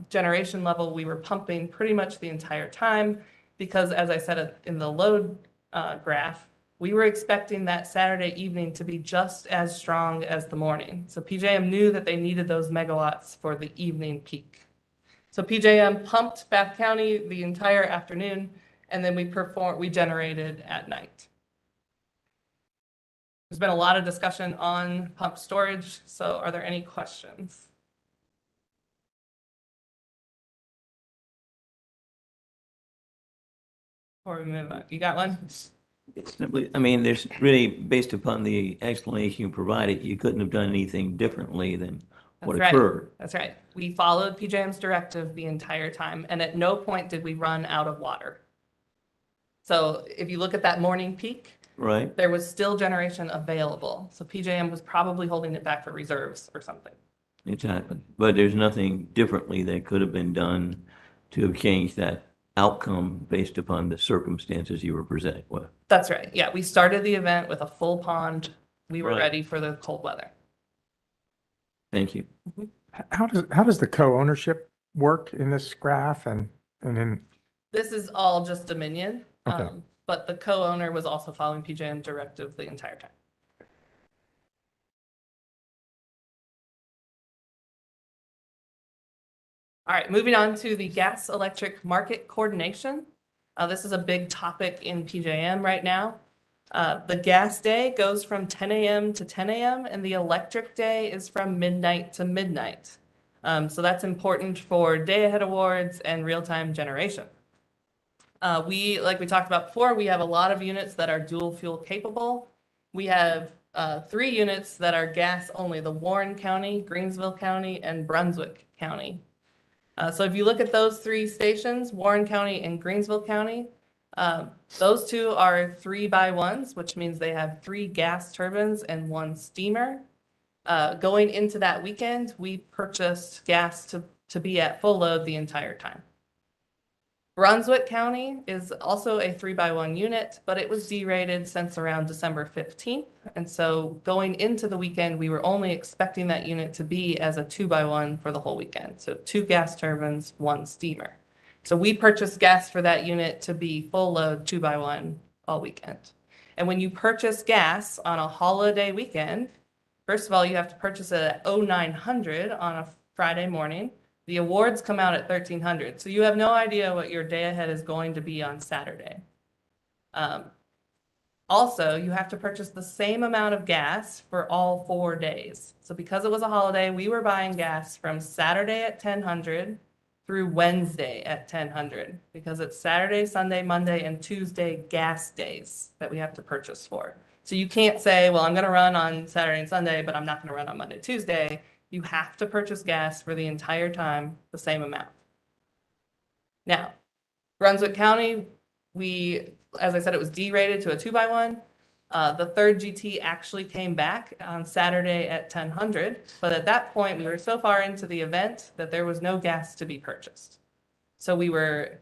Speaker 7: generation level, we were pumping pretty much the entire time because, as I said in the load graph, we were expecting that Saturday evening to be just as strong as the morning. So PJM knew that they needed those megawatts for the evening peak. So PJM pumped Bath County the entire afternoon, and then we generated at night. There's been a lot of discussion on pump storage, so are there any questions? Before we move on, you got one?
Speaker 4: It's simply, I mean, there's really, based upon the explanation you provided, you couldn't have done anything differently than what
Speaker 7: That's right.
Speaker 4: occurred.
Speaker 7: That's right. We followed PJM's directive the entire time, and at no point did we run out of water. So if you look at that morning peak,
Speaker 4: Right.
Speaker 7: there was still generation available. So PJM was probably holding it back for reserves or something.
Speaker 4: Exactly. But there's nothing differently that could have been done to have changed that outcome based upon the circumstances you were presented with.
Speaker 7: That's right. Yeah, we started the event with a full pond. We were
Speaker 4: Right.
Speaker 7: ready for the cold weather.
Speaker 4: Thank you.
Speaker 6: How does the co-ownership work in this graph and in,
Speaker 7: This is all just Dominion.
Speaker 6: Okay.
Speaker 7: But the co-owner was also following PJM directive the entire time. All right, moving on to the gas electric market coordination. This is a big topic in PJM right now. The gas day goes from 10 a.m. to 10 a.m. and the electric day is from midnight to midnight. So that's important for day ahead awards and real-time generation. Like we talked about before, we have a lot of units that are dual fuel capable. We have 3 units that are gas only, the Warren County, Greensville County, and Brunswick County. So if you look at those 3 stations, Warren County and Greensville County, those 2 are 3x1s, which means they have 3 gas turbines and 1 steamer. Going into that weekend, we purchased gas to be at full load the entire time. Brunswick County is also a 3x1 unit, but it was derated since around December 15th. And so going into the weekend, we were only expecting that unit to be as a 2x1 for the whole weekend. So 2 gas turbines, 1 steamer. So we purchased gas for that unit to be full load 2x1 all weekend. And when you purchase gas on a holiday weekend, first of all, you have to purchase it at 0900 on a Friday morning. The awards come out at 1300. So you have no idea what your day ahead is going to be on Saturday. Also, you have to purchase the same amount of gas for all 4 days. So because it was a holiday, we were buying gas from Saturday at 1000 through Wednesday at 1000 because it's Saturday, Sunday, Monday, and Tuesday gas days that we have to purchase for. So you can't say, well, I'm going to run on Saturday and Sunday, but I'm not going to run on Monday, Tuesday. You have to purchase gas for the entire time, the same amount. Now, Brunswick County, as I said, it was derated to a 2x1. The 3rd GT actually came back on Saturday at 1000, but at that point, we were so far into the event that there was no gas to be purchased. So we were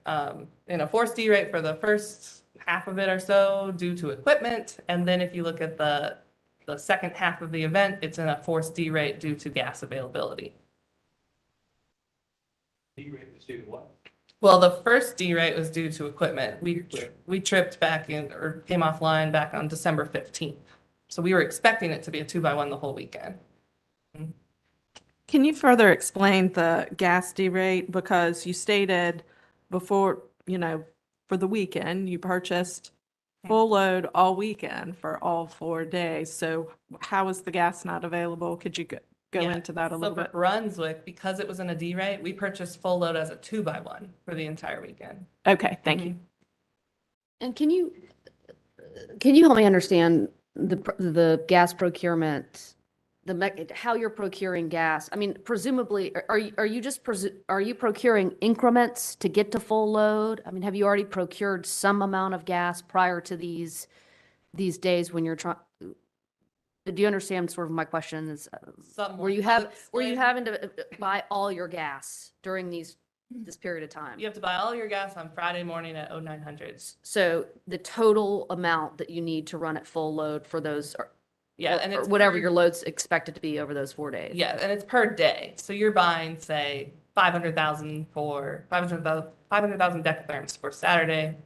Speaker 7: in a forced derate for the first half of it or so due to equipment, and then if you look at the second half of the event, it's in a forced derate due to gas availability.
Speaker 2: Derate is due to what?
Speaker 13: Well, the first D-rate was due to equipment. We tripped back in or came offline back on December 15th. So we were expecting it to be a 2x1 the whole weekend.
Speaker 7: Can you further explain the gas D-rate? Because you stated before, for the weekend, you purchased full load all weekend for all 4 days. So how is the gas not available? Could you go
Speaker 13: Yeah.
Speaker 7: into that a
Speaker 13: So
Speaker 7: little
Speaker 13: for
Speaker 7: bit?
Speaker 13: Brunswick, because it was in a D-rate, we purchased full load as a 2x1 for the entire weekend.
Speaker 7: Okay, thank you.
Speaker 1: And can you help me understand the gas procurement, how you're procuring gas? I mean, presumably, are you procuring increments to get to full load? I mean, have you already procured some amount of gas prior to these days when you're trying? Do you understand sort of my question is, were you having to buy all your gas during this period of time?
Speaker 13: You have to buy all your gas on Friday morning at 0900.
Speaker 1: So the total amount that you need to run at full load for those,
Speaker 13: Yeah, and
Speaker 1: or
Speaker 13: it's
Speaker 1: whatever
Speaker 13: per-
Speaker 1: your load's expected to be over those 4 days.
Speaker 13: Yeah, and it's per day. So you're buying, say, 500,000 decatherms for Saturday,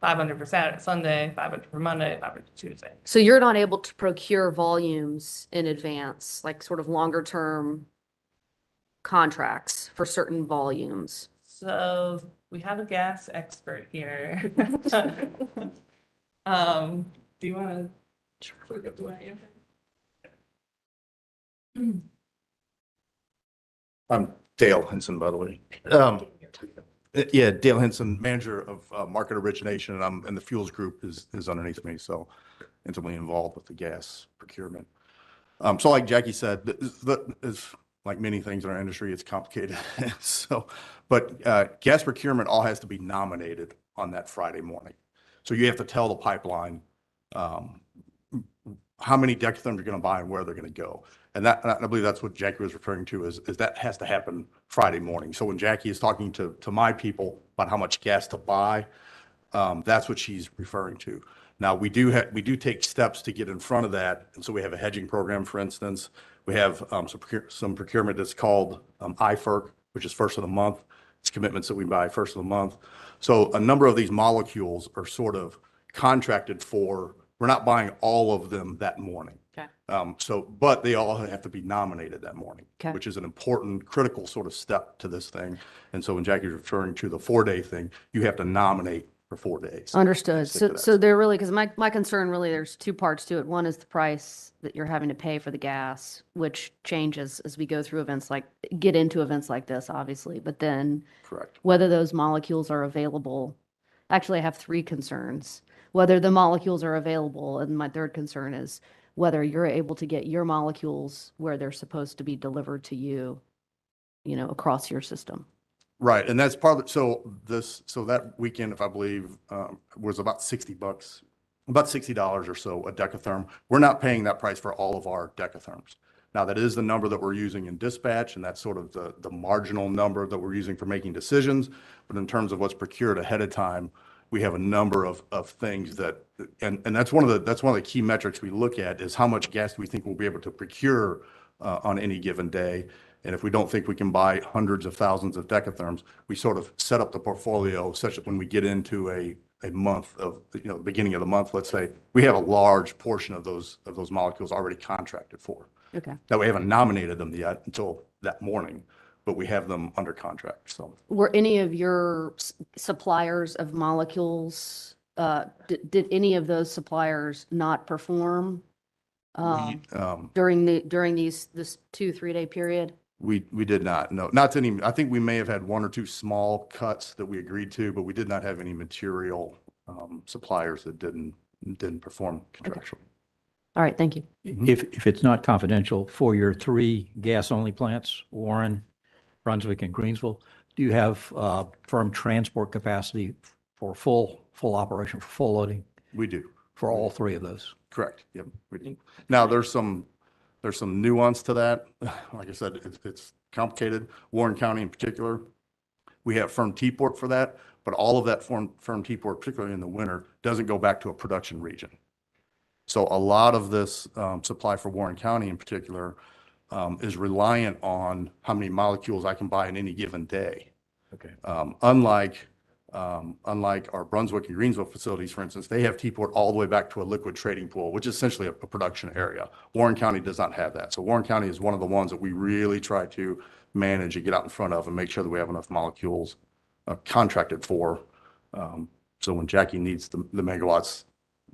Speaker 13: 500 for Sunday, 500 for Monday, 500 for Tuesday.
Speaker 1: So you're not able to procure volumes in advance, like sort of longer term contracts for certain volumes.
Speaker 13: So we have a gas expert here. Do you want to?
Speaker 16: I'm Dale Henson, by the way. Yeah, Dale Henson, manager of market origination, and the fuels group is underneath me, so intimately involved with the gas procurement. So like Jackie said, is like many things in our industry, it's complicated. So, but gas procurement all has to be nominated on that Friday morning. So you have to tell the pipeline how many decatherms you're going to buy and where they're going to go. And I believe that's what Jackie was referring to is that has to happen Friday morning. So when Jackie is talking to my people about how much gas to buy, that's what she's referring to. Now, we do take steps to get in front of that. And so we have a hedging program, for instance. We have some procurement that's called IFERC, which is first of the month. It's commitments that we buy first of the month. So a number of these molecules are sort of contracted for. We're not buying all of them that morning.
Speaker 1: Okay.
Speaker 16: But they all have to be nominated that morning,
Speaker 1: Okay.
Speaker 16: which is an important, critical sort of step to this thing. And so when Jackie's referring to the 4-day thing, you have to nominate for 4 days.
Speaker 1: Understood.
Speaker 16: Stick to
Speaker 1: So,
Speaker 16: that.
Speaker 1: so they're really, because my concern really, there's two parts to it. One is the price that you're having to pay for the gas, which changes as we go through get into events like this, obviously. But then
Speaker 16: Correct.
Speaker 1: whether those molecules are available. Actually, I have three concerns. Whether the molecules are available, and my third concern is whether you're able to get your molecules where they're supposed to be delivered to you, across your system.
Speaker 16: Right, and that's part of, so that weekend, if I believe, was about $60, about $60 or so a decatherm. We're not paying that price for all of our decatherms. Now, that is the number that we're using in dispatch, and that's sort of the marginal number that we're using for making decisions. But in terms of what's procured ahead of time, we have a number of things that, and that's one of the key metrics we look at is how much gas do we think we'll be able to procure on any given day. And if we don't think we can buy hundreds of thousands of decatherms, we sort of set up the portfolio such that when we get into a month of, the beginning of the month, let's say, we have a large portion of those molecules already contracted for.
Speaker 1: Okay.
Speaker 16: Now, we haven't nominated them yet until that morning, but we have them under contract, so.
Speaker 1: Were any of your suppliers of molecules, did any of those suppliers not perform during this 2-3 day period?
Speaker 16: We did not, no, not to any, I think we may have had one or two small cuts that we agreed to, but we did not have any material suppliers that didn't perform contractually.
Speaker 1: All right, thank you.
Speaker 5: If it's not confidential, for your 3 gas-only plants, Warren, Brunswick, and Greensville, do you have firm transport capacity for full operation, for full loading?
Speaker 16: We do.
Speaker 5: For all 3 of those?
Speaker 16: Correct, yep, we do. Now, there's some nuance to that. Like I said, it's complicated. Warren County in particular, we have firm T-port for that, but all of that firm T-port, particularly in the winter, doesn't go back to a production region. So a lot of this supply for Warren County in particular is reliant on how many molecules I can buy in any given day.
Speaker 5: Okay.
Speaker 16: Unlike our Brunswick and Greensville facilities, for instance, they have T-port all the way back to a liquid trading pool, which is essentially a production area. Warren County does not have that. So Warren County is one of the ones that we really try to manage and get out in front of and make sure that we have enough molecules contracted for. So when Jackie needs the megawatts,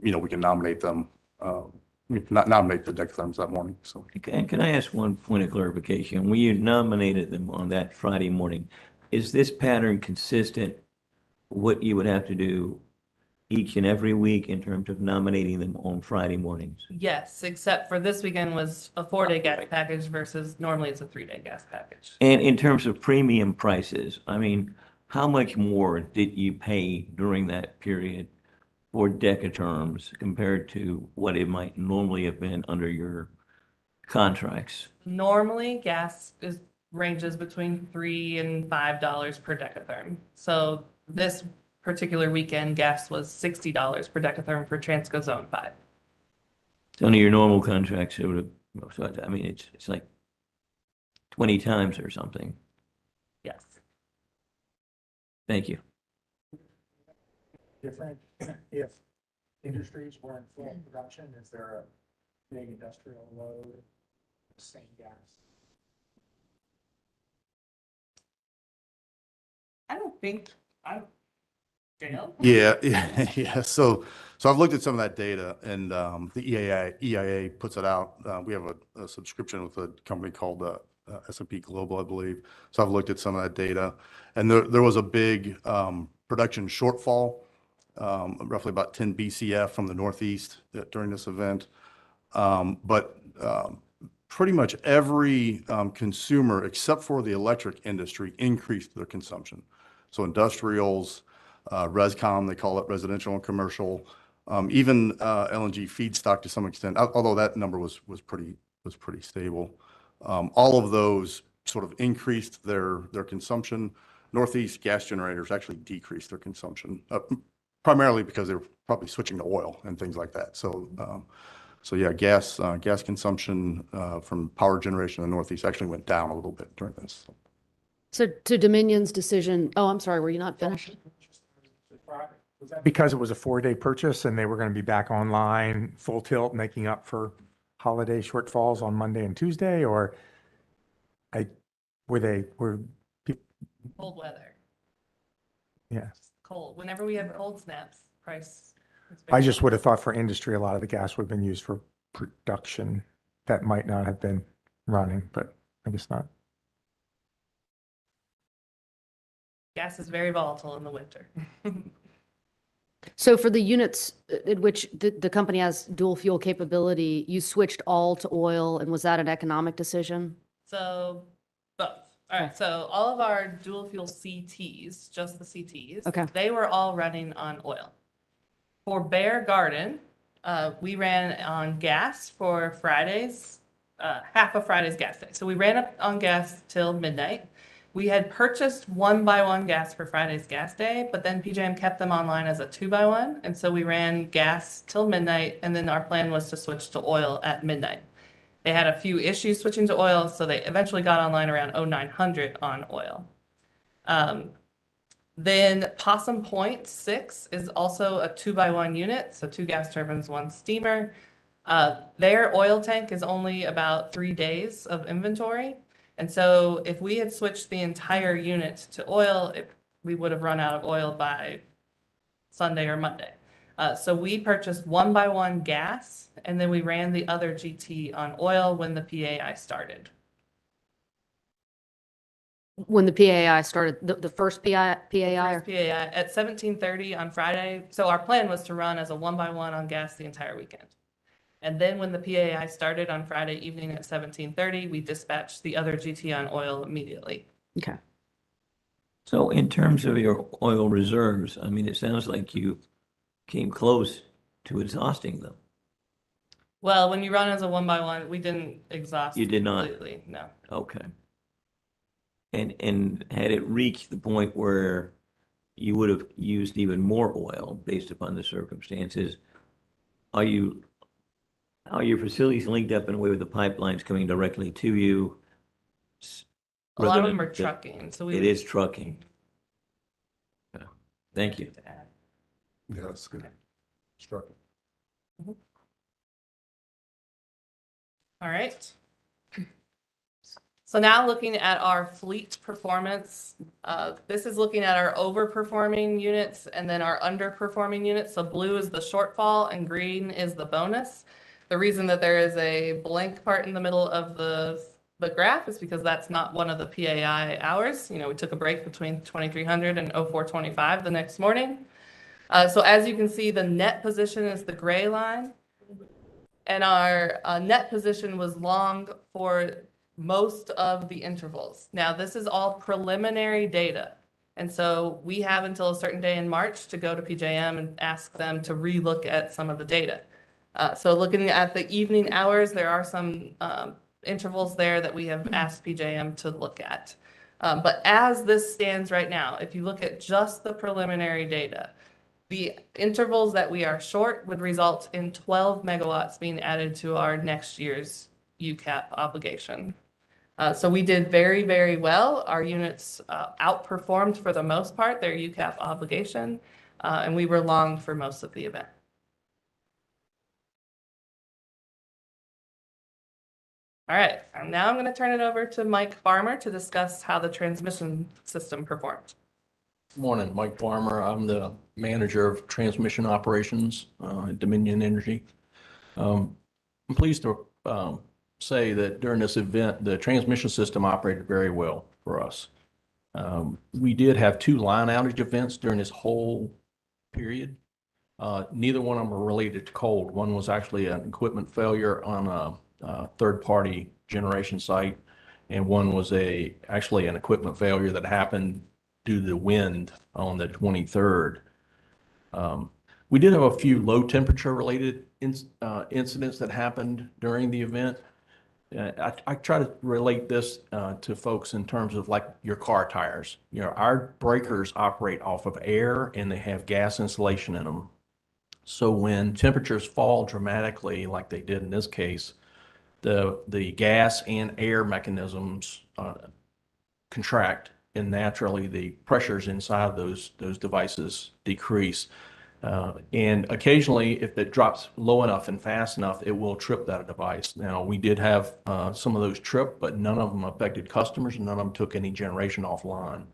Speaker 16: we can nominate them, not nominate the decatherms that morning. So.
Speaker 4: And can I ask one point of clarification? When you nominated them on that Friday morning, is this pattern consistent what you would have to do each and every week in terms of nominating them on Friday mornings?
Speaker 17: Yes, except for this weekend was a 4-day gas package versus normally it's a 3-day gas package.
Speaker 4: And in terms of premium prices, I mean, how much more did you pay during that period for decatherms compared to what it might normally have been under your contracts?
Speaker 17: Normally, gas ranges between $3 and $5 per decatherm. So this particular weekend, gas was $60 per decatherm for Transco Zone 5.
Speaker 4: So under your normal contracts, it would have, so I mean, it's like 20 times or something.
Speaker 17: Yes.
Speaker 4: Thank you.
Speaker 6: Different, if industries were in full production, is there a big industrial load, same gas?
Speaker 17: I don't think, Dale?
Speaker 16: Yeah. So I've looked at some of that data, and the EIA puts it out. We have a subscription with a company called S&P Global, I believe. So I've looked at some of that data, and there was a big production shortfall, roughly about 10 BCF from the Northeast during this event. But pretty much every consumer, except for the electric industry, increased their consumption. So industrials, ResCom, they call it, residential and commercial, even LNG feedstock to some extent, although that number was pretty stable. All of those sort of increased their consumption. Northeast gas generators actually decreased their consumption, primarily because they were probably switching to oil and things like that. So yeah, gas consumption from power generation in the Northeast actually went down a little bit during this.
Speaker 1: So to Dominion's decision, oh, I'm sorry, were you not finished?
Speaker 6: Was that because it was a 4-day purchase and they were going to be back online full tilt, making up for holiday shortfalls on Monday and Tuesday, or were people?
Speaker 17: Cold weather.
Speaker 6: Yeah.
Speaker 17: Cold. Whenever we have cold snaps, price.
Speaker 6: I just would have thought for industry, a lot of the gas would have been used for production that might not have been running, but I guess not.
Speaker 17: Gas is very volatile in the winter.
Speaker 1: So for the units in which the company has dual fuel capability, you switched all to oil, and was that an economic decision?
Speaker 17: So both. All right. So all of our dual fuel CTs, just the CTs,
Speaker 1: Okay.
Speaker 17: they were all running on oil. For Bear Garden, we ran on gas for Fridays, half of Friday's gas day. So we ran up on gas till midnight. We had purchased 1-by-1 gas for Friday's gas day, but then PJM kept them online as a 2-by-1. And so we ran gas till midnight, and then our plan was to switch to oil at midnight. They had a few issues switching to oil, so they eventually got online around 0900 on oil. Then Possum Point 6 is also a 2-by-1 unit, so 2 gas turbines, 1 steamer. Their oil tank is only about 3 days of inventory. And so if we had switched the entire unit to oil, we would have run out of oil by Sunday or Monday. So we purchased 1-by-1 gas, and then we ran the other GT on oil when the PAI started.
Speaker 1: When the PAI started, the first PAI?
Speaker 17: First PAI at 17:30 on Friday. So our plan was to run as a 1-by-1 on gas the entire weekend. And then when the PAI started on Friday evening at 17:30, we dispatched the other GT on oil immediately.
Speaker 1: Okay.
Speaker 4: So in terms of your oil reserves, I mean, it sounds like you came close to exhausting them.
Speaker 17: Well, when you run as a 1-by-1, we didn't exhaust.
Speaker 4: You did not?
Speaker 17: Completely, no.
Speaker 4: Okay. And had it reached the point where you would have used even more oil based upon the circumstances, are your facilities linked up in a way with the pipelines coming directly to you?
Speaker 17: A lot of them are trucking, so
Speaker 4: It is trucking. Thank you.
Speaker 12: Yeah, that's good. Struck.
Speaker 17: All right. So now looking at our fleet performance, this is looking at our overperforming units and then our underperforming units. So blue is the shortfall and green is the bonus. The reason that there is a blank part in the middle of the graph is because that's not one of the PAI hours. You know, we took a break between 2300 and 0425 the next morning. So as you can see, the net position is the gray line. And our net position was long for most of the intervals. Now, this is all preliminary data. And so we have until a certain day in March to go to PJM and ask them to relook at some of the data. So looking at the evening hours, there are some intervals there that we have asked PJM to look at. But as this stands right now, if you look at just the preliminary data, the intervals that we are short would result in 12 megawatts being added to our next year's UCAP obligation. So we did very, very well. Our units outperformed for the most part their UCAP obligation, and we were long for most of the event. All right, and now I'm going to turn it over to Mike Farmer to discuss how the transmission system performed.
Speaker 18: Good morning, Mike Farmer. I'm the manager of transmission operations at Dominion Energy. I'm pleased to say that during this event, the transmission system operated very well for us. We did have 2 line outage events during this whole period. Neither one of them were related to cold. One was actually an equipment failure on a third-party generation site, and one was actually an equipment failure that happened due to the wind on the 23rd. We did have a few low temperature related incidents that happened during the event. I try to relate this to folks in terms of like your car tires. You know, our breakers operate off of air and they have gas insulation in them. So when temperatures fall dramatically, like they did in this case, the gas and air mechanisms contract, and naturally the pressures inside those devices decrease. And occasionally, if it drops low enough and fast enough, it will trip that device. Now, we did have some of those trip, but none of them affected customers, and none of them took any generation offline.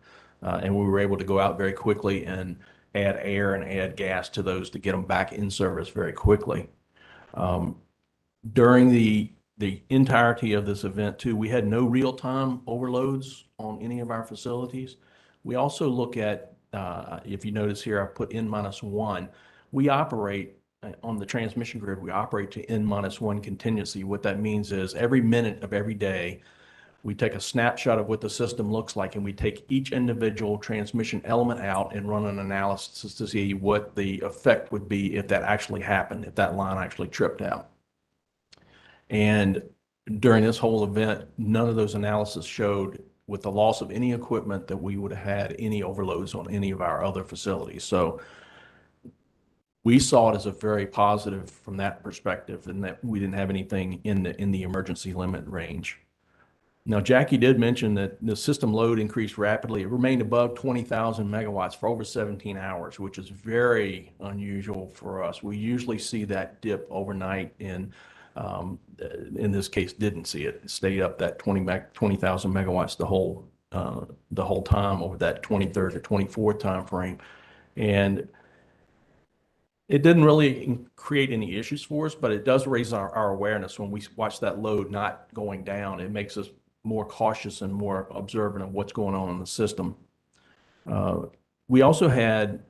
Speaker 18: And we were able to go out very quickly and add air and add gas to those to get them back in service very quickly. During the entirety of this event too, we had no real-time overloads on any of our facilities. We also look at, if you notice here, I put N-1. We operate on the transmission grid, we operate to N-1 contingency. What that means is every minute of every day, we take a snapshot of what the system looks like, and we take each individual transmission element out and run an analysis to see what the effect would be if that actually happened, if that line actually tripped out. And during this whole event, none of those analyses showed, with the loss of any equipment, that we would have had any overloads on any of our other facilities. So we saw it as a very positive from that perspective, and that we didn't have anything in the emergency limit range. Now, Jackie did mention that the system load increased rapidly. It remained above 20,000 megawatts for over 17 hours, which is very unusual for us. We usually see that dip overnight, and in this case didn't see it. It stayed up that 20,000 megawatts the whole time over that 23rd to 24th time frame. And it didn't really create any issues for us, but it does raise our awareness when we watch that load not going down. It makes us more cautious and more observant of what's going on in the system. We also had,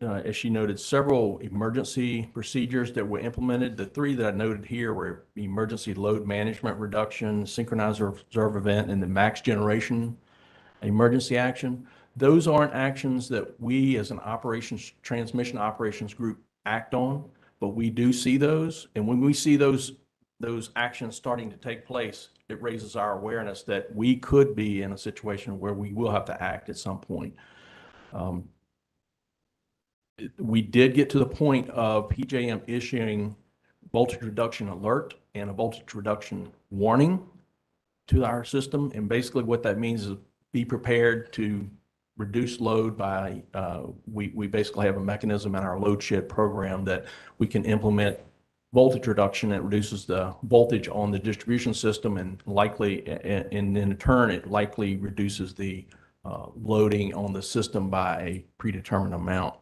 Speaker 18: as she noted, several emergency procedures that were implemented. The 3 that I noted here were emergency load management reduction, synchronized reserve event, and the max generation emergency action. Those aren't actions that we as an transmission operations group act on, but we do see those. And when we see those actions starting to take place, it raises our awareness that we could be in a situation where we will have to act at some point. We did get to the point of PJM issuing voltage reduction alert and a voltage reduction warning to our system. And basically what that means is be prepared to reduce load by, we basically have a mechanism in our load shed program that we can implement voltage reduction that reduces the voltage on the distribution system and likely, and in turn, it likely reduces the loading on the system by a predetermined amount.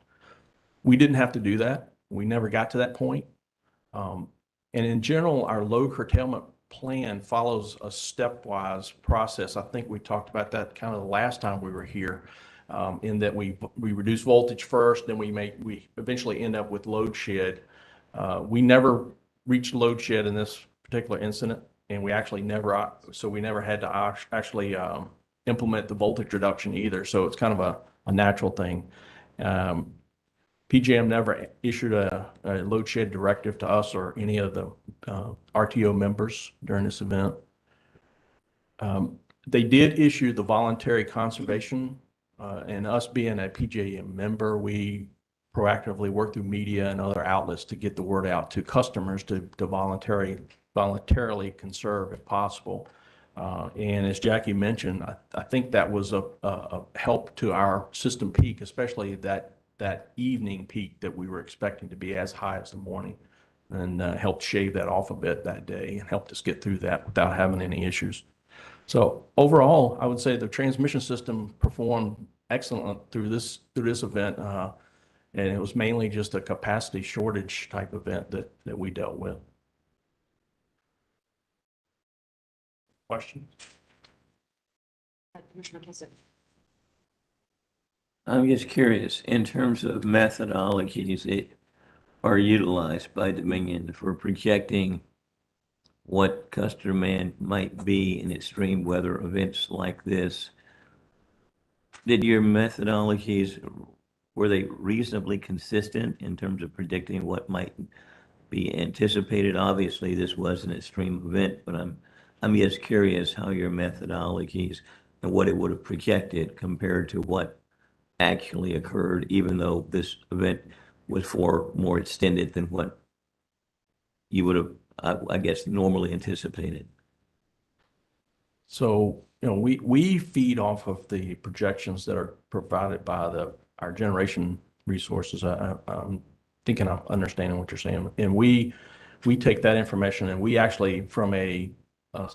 Speaker 18: We didn't have to do that. We never got to that point. And in general, our load curtailment plan follows a stepwise process. I think we talked about that kind of the last time we were here, in that we reduce voltage first, then we eventually end up with load shed. We never reached load shed in this particular incident, and we actually never had to actually implement the voltage reduction either. So it's kind of a natural thing. PJM never issued a load shed directive to us or any of the RTO members during this event. They did issue the voluntary conservation, and us being a PJM member, we proactively work through media and other outlets to get the word out to customers to voluntarily conserve if possible. And as Jackie mentioned, I think that was a help to our system peak, especially that evening peak that we were expecting to be as high as the morning, and helped shave that off a bit that day and helped us get through that without having any issues. So overall, I would say the transmission system performed excellent through this event, and it was mainly just a capacity shortage type event that we dealt with. Questions?
Speaker 1: Commissioner McKissick.
Speaker 4: I'm just curious, in terms of methodologies that are utilized by Dominion for projecting what customer demand might be in extreme weather events like this, did your methodologies, were they reasonably consistent in terms of predicting what might be anticipated? Obviously, this was an extreme event, but I'm just curious how your methodologies and what it would have projected compared to what actually occurred, even though this event was far more extended than what you would have, I guess, normally anticipated.
Speaker 18: So, we feed off of the projections that are provided by our generation resources. I'm thinking I'm understanding what you're saying. And we take that information and we actually, from a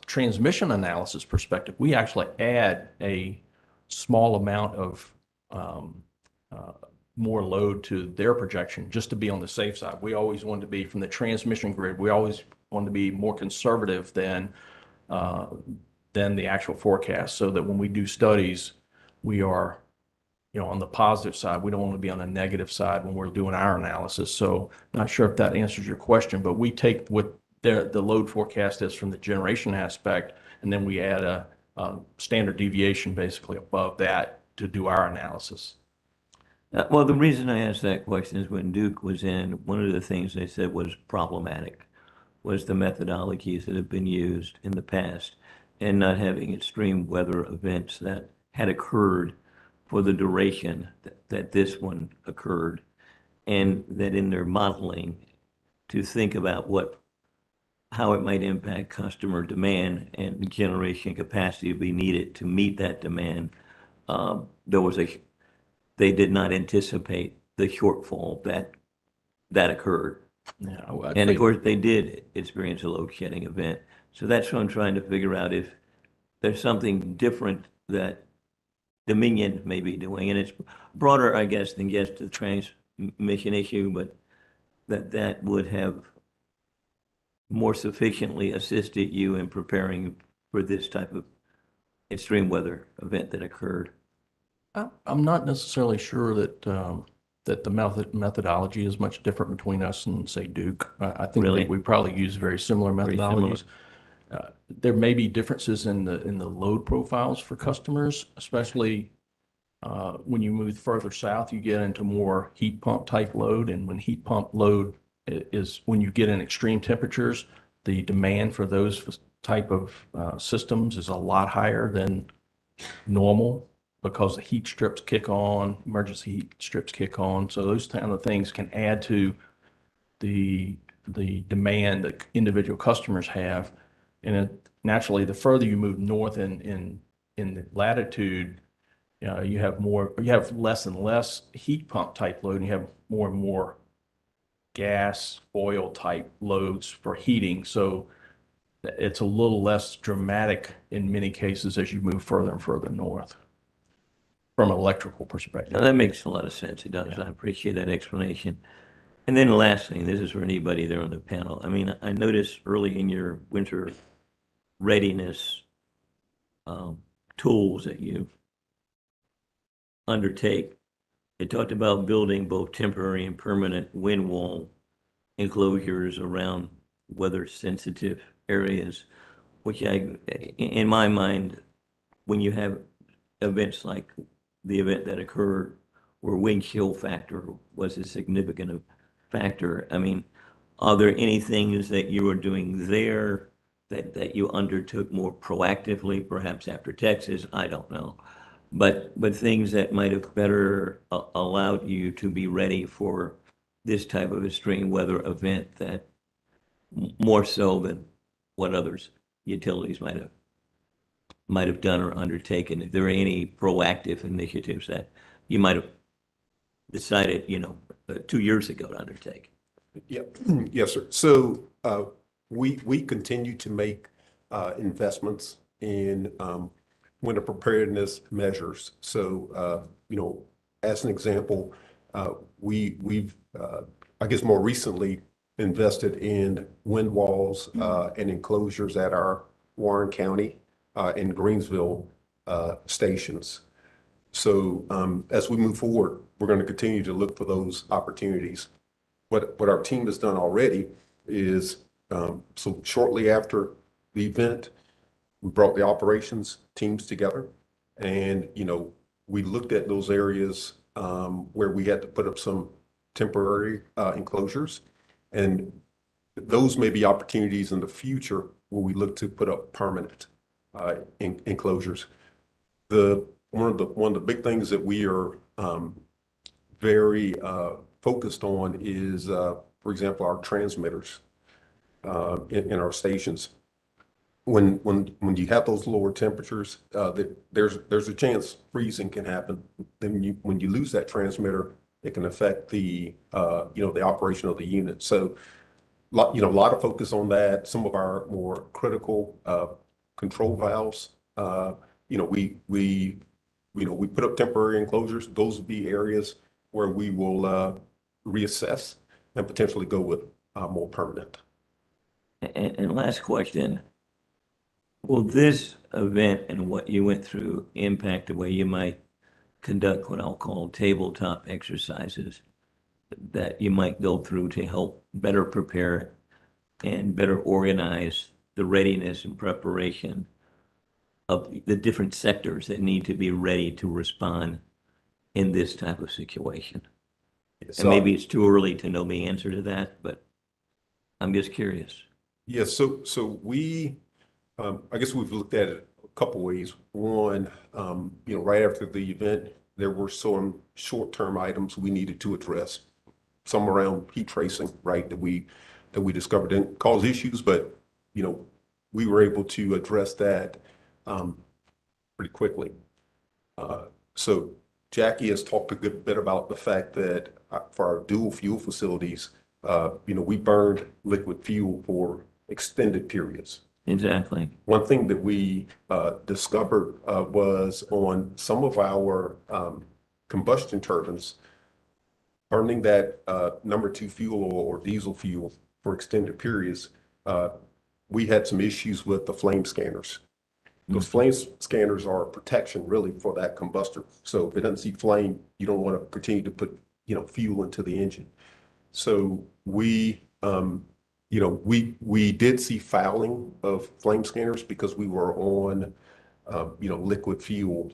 Speaker 18: transmission analysis perspective, we actually add a small amount of more load to their projection just to be on the safe side. We always want to be, from the transmission grid, we always want to be more conservative than the actual forecast, so that when we do studies, we are, on the positive side. We don't want to be on the negative side when we're doing our analysis. So not sure if that answers your question, but we take what the load forecast is from the generation aspect, and then we add a standard deviation basically above that to do our analysis.
Speaker 4: Well, the reason I asked that question is when Duke was in, one of the things they said was problematic was the methodologies that have been used in the past and not having extreme weather events that had occurred for the duration that this one occurred, and that in their modeling to think about how it might impact customer demand and generation capacity to be needed to meet that demand. They did not anticipate the shortfall that occurred.
Speaker 18: Yeah,
Speaker 4: and of course, they did experience a load shedding event. So that's what I'm trying to figure out, if there's something different that Dominion may be doing. And it's broader, I guess, than just the transmission issue, but that would have more sufficiently assisted you in preparing for this type of extreme weather event that occurred.
Speaker 18: I'm not necessarily sure that the methodology is much different between us and, say, Duke. I think
Speaker 4: Really?
Speaker 18: we probably use very similar methodologies. There may be differences in the load profiles for customers, especially when you move further south, you get into more heat pump type load. And when heat pump load is, when you get in extreme temperatures, the demand for those type of systems is a lot higher than normal, because the heat strips kick on, emergency heat strips kick on. So those kind of things can add to the demand that individual customers have. And naturally, the further you move north in the latitude, You have less and less heat pump type load, and you have more and more gas, oil type loads for heating. So it's a little less dramatic in many cases as you move further and further north from an electrical perspective.
Speaker 4: Now, that makes a lot of sense. It does. I appreciate that explanation. And then the last thing, this is for anybody there on the panel. I mean, I noticed early in your winter readiness tools that you undertake, it talked about building both temporary and permanent wind wall enclosures around weather-sensitive areas, which in my mind, when you have events like the event that occurred where wind chill factor was a significant factor, I mean, are there any things that you are doing there that you undertook more proactively, perhaps after Texas? I don't know. But things that might have better allowed you to be ready for this type of extreme weather event that more so than what others utilities might have done or undertaken. Are there any proactive initiatives that you might have decided, 2 years ago to undertake?
Speaker 12: Yeah, yes, sir. So we continue to make investments in winter preparedness measures. So, as an example, we've I guess more recently invested in wind walls and enclosures at our Warren County and Greensville stations. So as we move forward, we're going to continue to look for those opportunities. What our team has done already is, so shortly after the event, we brought the operations teams together, and we looked at those areas where we had to put up some temporary enclosures, and those may be opportunities in the future where we look to put up permanent enclosures. One of the big things that we are very focused on is, for example, our transmitters in our stations. When you have those lower temperatures, there's a chance freezing can happen. Then when you lose that transmitter, it can affect the operation of the unit. So a lot of focus on that. Some of our more critical control valves, we put up temporary enclosures. Those will be areas where we will reassess and potentially go with more permanent.
Speaker 4: And last question, will this event and what you went through impact the way you might conduct what I'll call tabletop exercises that you might go through to help better prepare and better organize the readiness and preparation of the different sectors that need to be ready to respond in this type of situation? And maybe it's too early to know the answer to that, but I'm just curious.
Speaker 12: Yes, so we, I guess we've looked at it a couple ways. One, right after the event, there were some short-term items we needed to address. Some around heat tracing, right, that we discovered didn't cause issues, but we were able to address that pretty quickly. So Jackie has talked a good bit about the fact that for our dual fuel facilities, we burned liquid fuel for extended periods.
Speaker 4: Exactly.
Speaker 12: One thing that we discovered was on some of our combustion turbines, burning that number 2 fuel oil or diesel fuel for extended periods, we had some issues with the flame scanners. Those flame scanners are protection really for that combustor. So if it doesn't see flame, you don't want to continue to put fuel into the engine. So we did see fouling of flame scanners because we were on liquid fuel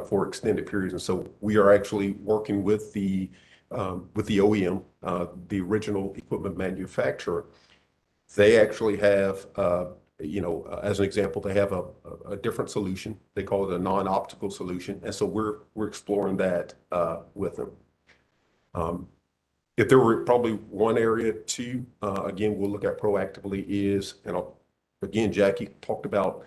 Speaker 12: for extended periods. And so we are actually working with the OEM, the original equipment manufacturer. They actually have as an example, they have a different solution. They call it a non-optical solution. And so we're exploring that with them. If there were probably one area too, again, we'll look at proactively is, again, Jackie talked about,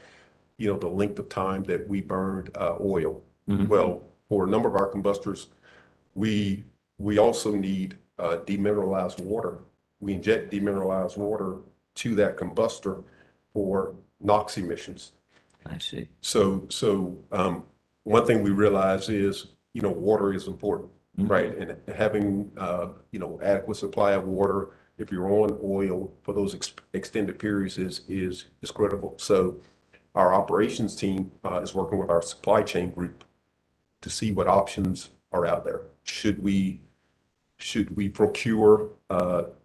Speaker 12: the length of time that we burned oil.
Speaker 4: Mm-hmm.
Speaker 12: Well, for a number of our combustors, we also need demineralized water. We inject demineralized water to that combustor for NOx emissions.
Speaker 4: I see.
Speaker 12: So one thing we realize is, water is important, right? And having, adequate supply of water, if you're on oil for those extended periods is critical. So our operations team is working with our supply chain group to see what options are out there. Should we procure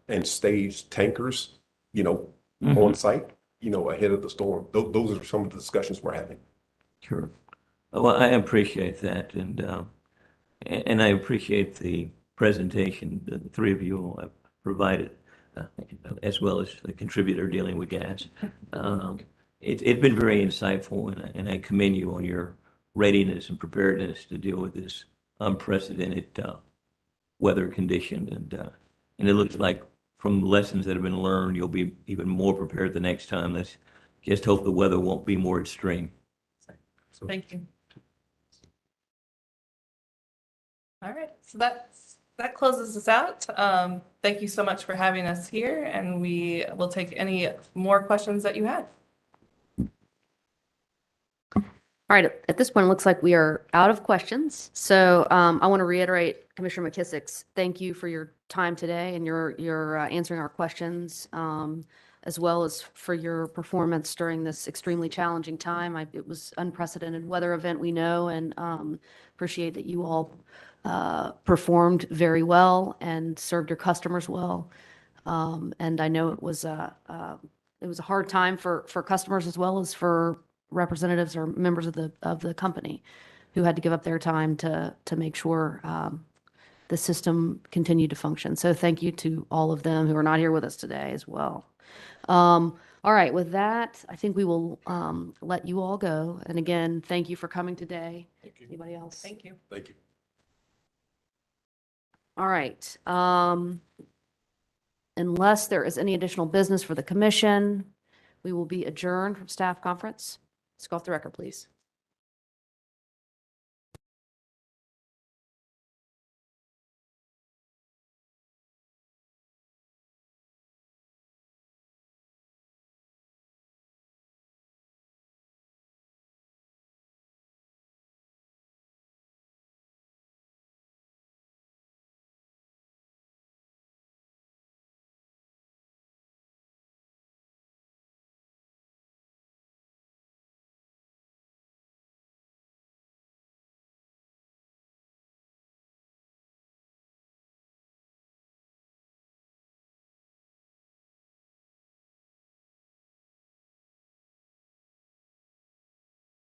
Speaker 12: and stage tankers, on site, ahead of the storm? Those are some of the discussions we're having.
Speaker 4: Sure. Well, I appreciate that, and I appreciate the presentation that the three of you all have provided, as well as the contributor dealing with gas. It's been very insightful, and I commend you on your readiness and preparedness to deal with this unprecedented weather condition, and it looks like from the lessons that have been learned, you'll be even more prepared the next time. Let's just hope the weather won't be more extreme.
Speaker 17: Thank you. All right, so that closes us out. Thank you so much for having us here, and we will take any more questions that you had.
Speaker 1: All right, at this point, it looks like we are out of questions. So I want to reiterate Commissioner McKissick's thank you for your time today and your answering our questions, as well as for your performance during this extremely challenging time. It was unprecedented weather event, we know, and appreciate that you all performed very well and served your customers well. And I know it was a hard time for customers as well as for representatives or members of the company who had to give up their time to make sure the system continued to function. So thank you to all of them who are not here with us today as well. All right, with that, I think we will let you all go. And again, thank you for coming today. Anybody else?
Speaker 17: Thank you.
Speaker 12: Thank you.
Speaker 1: All right. Unless there is any additional business for the commission, we will be adjourned from staff conference. Let's go off the record, please.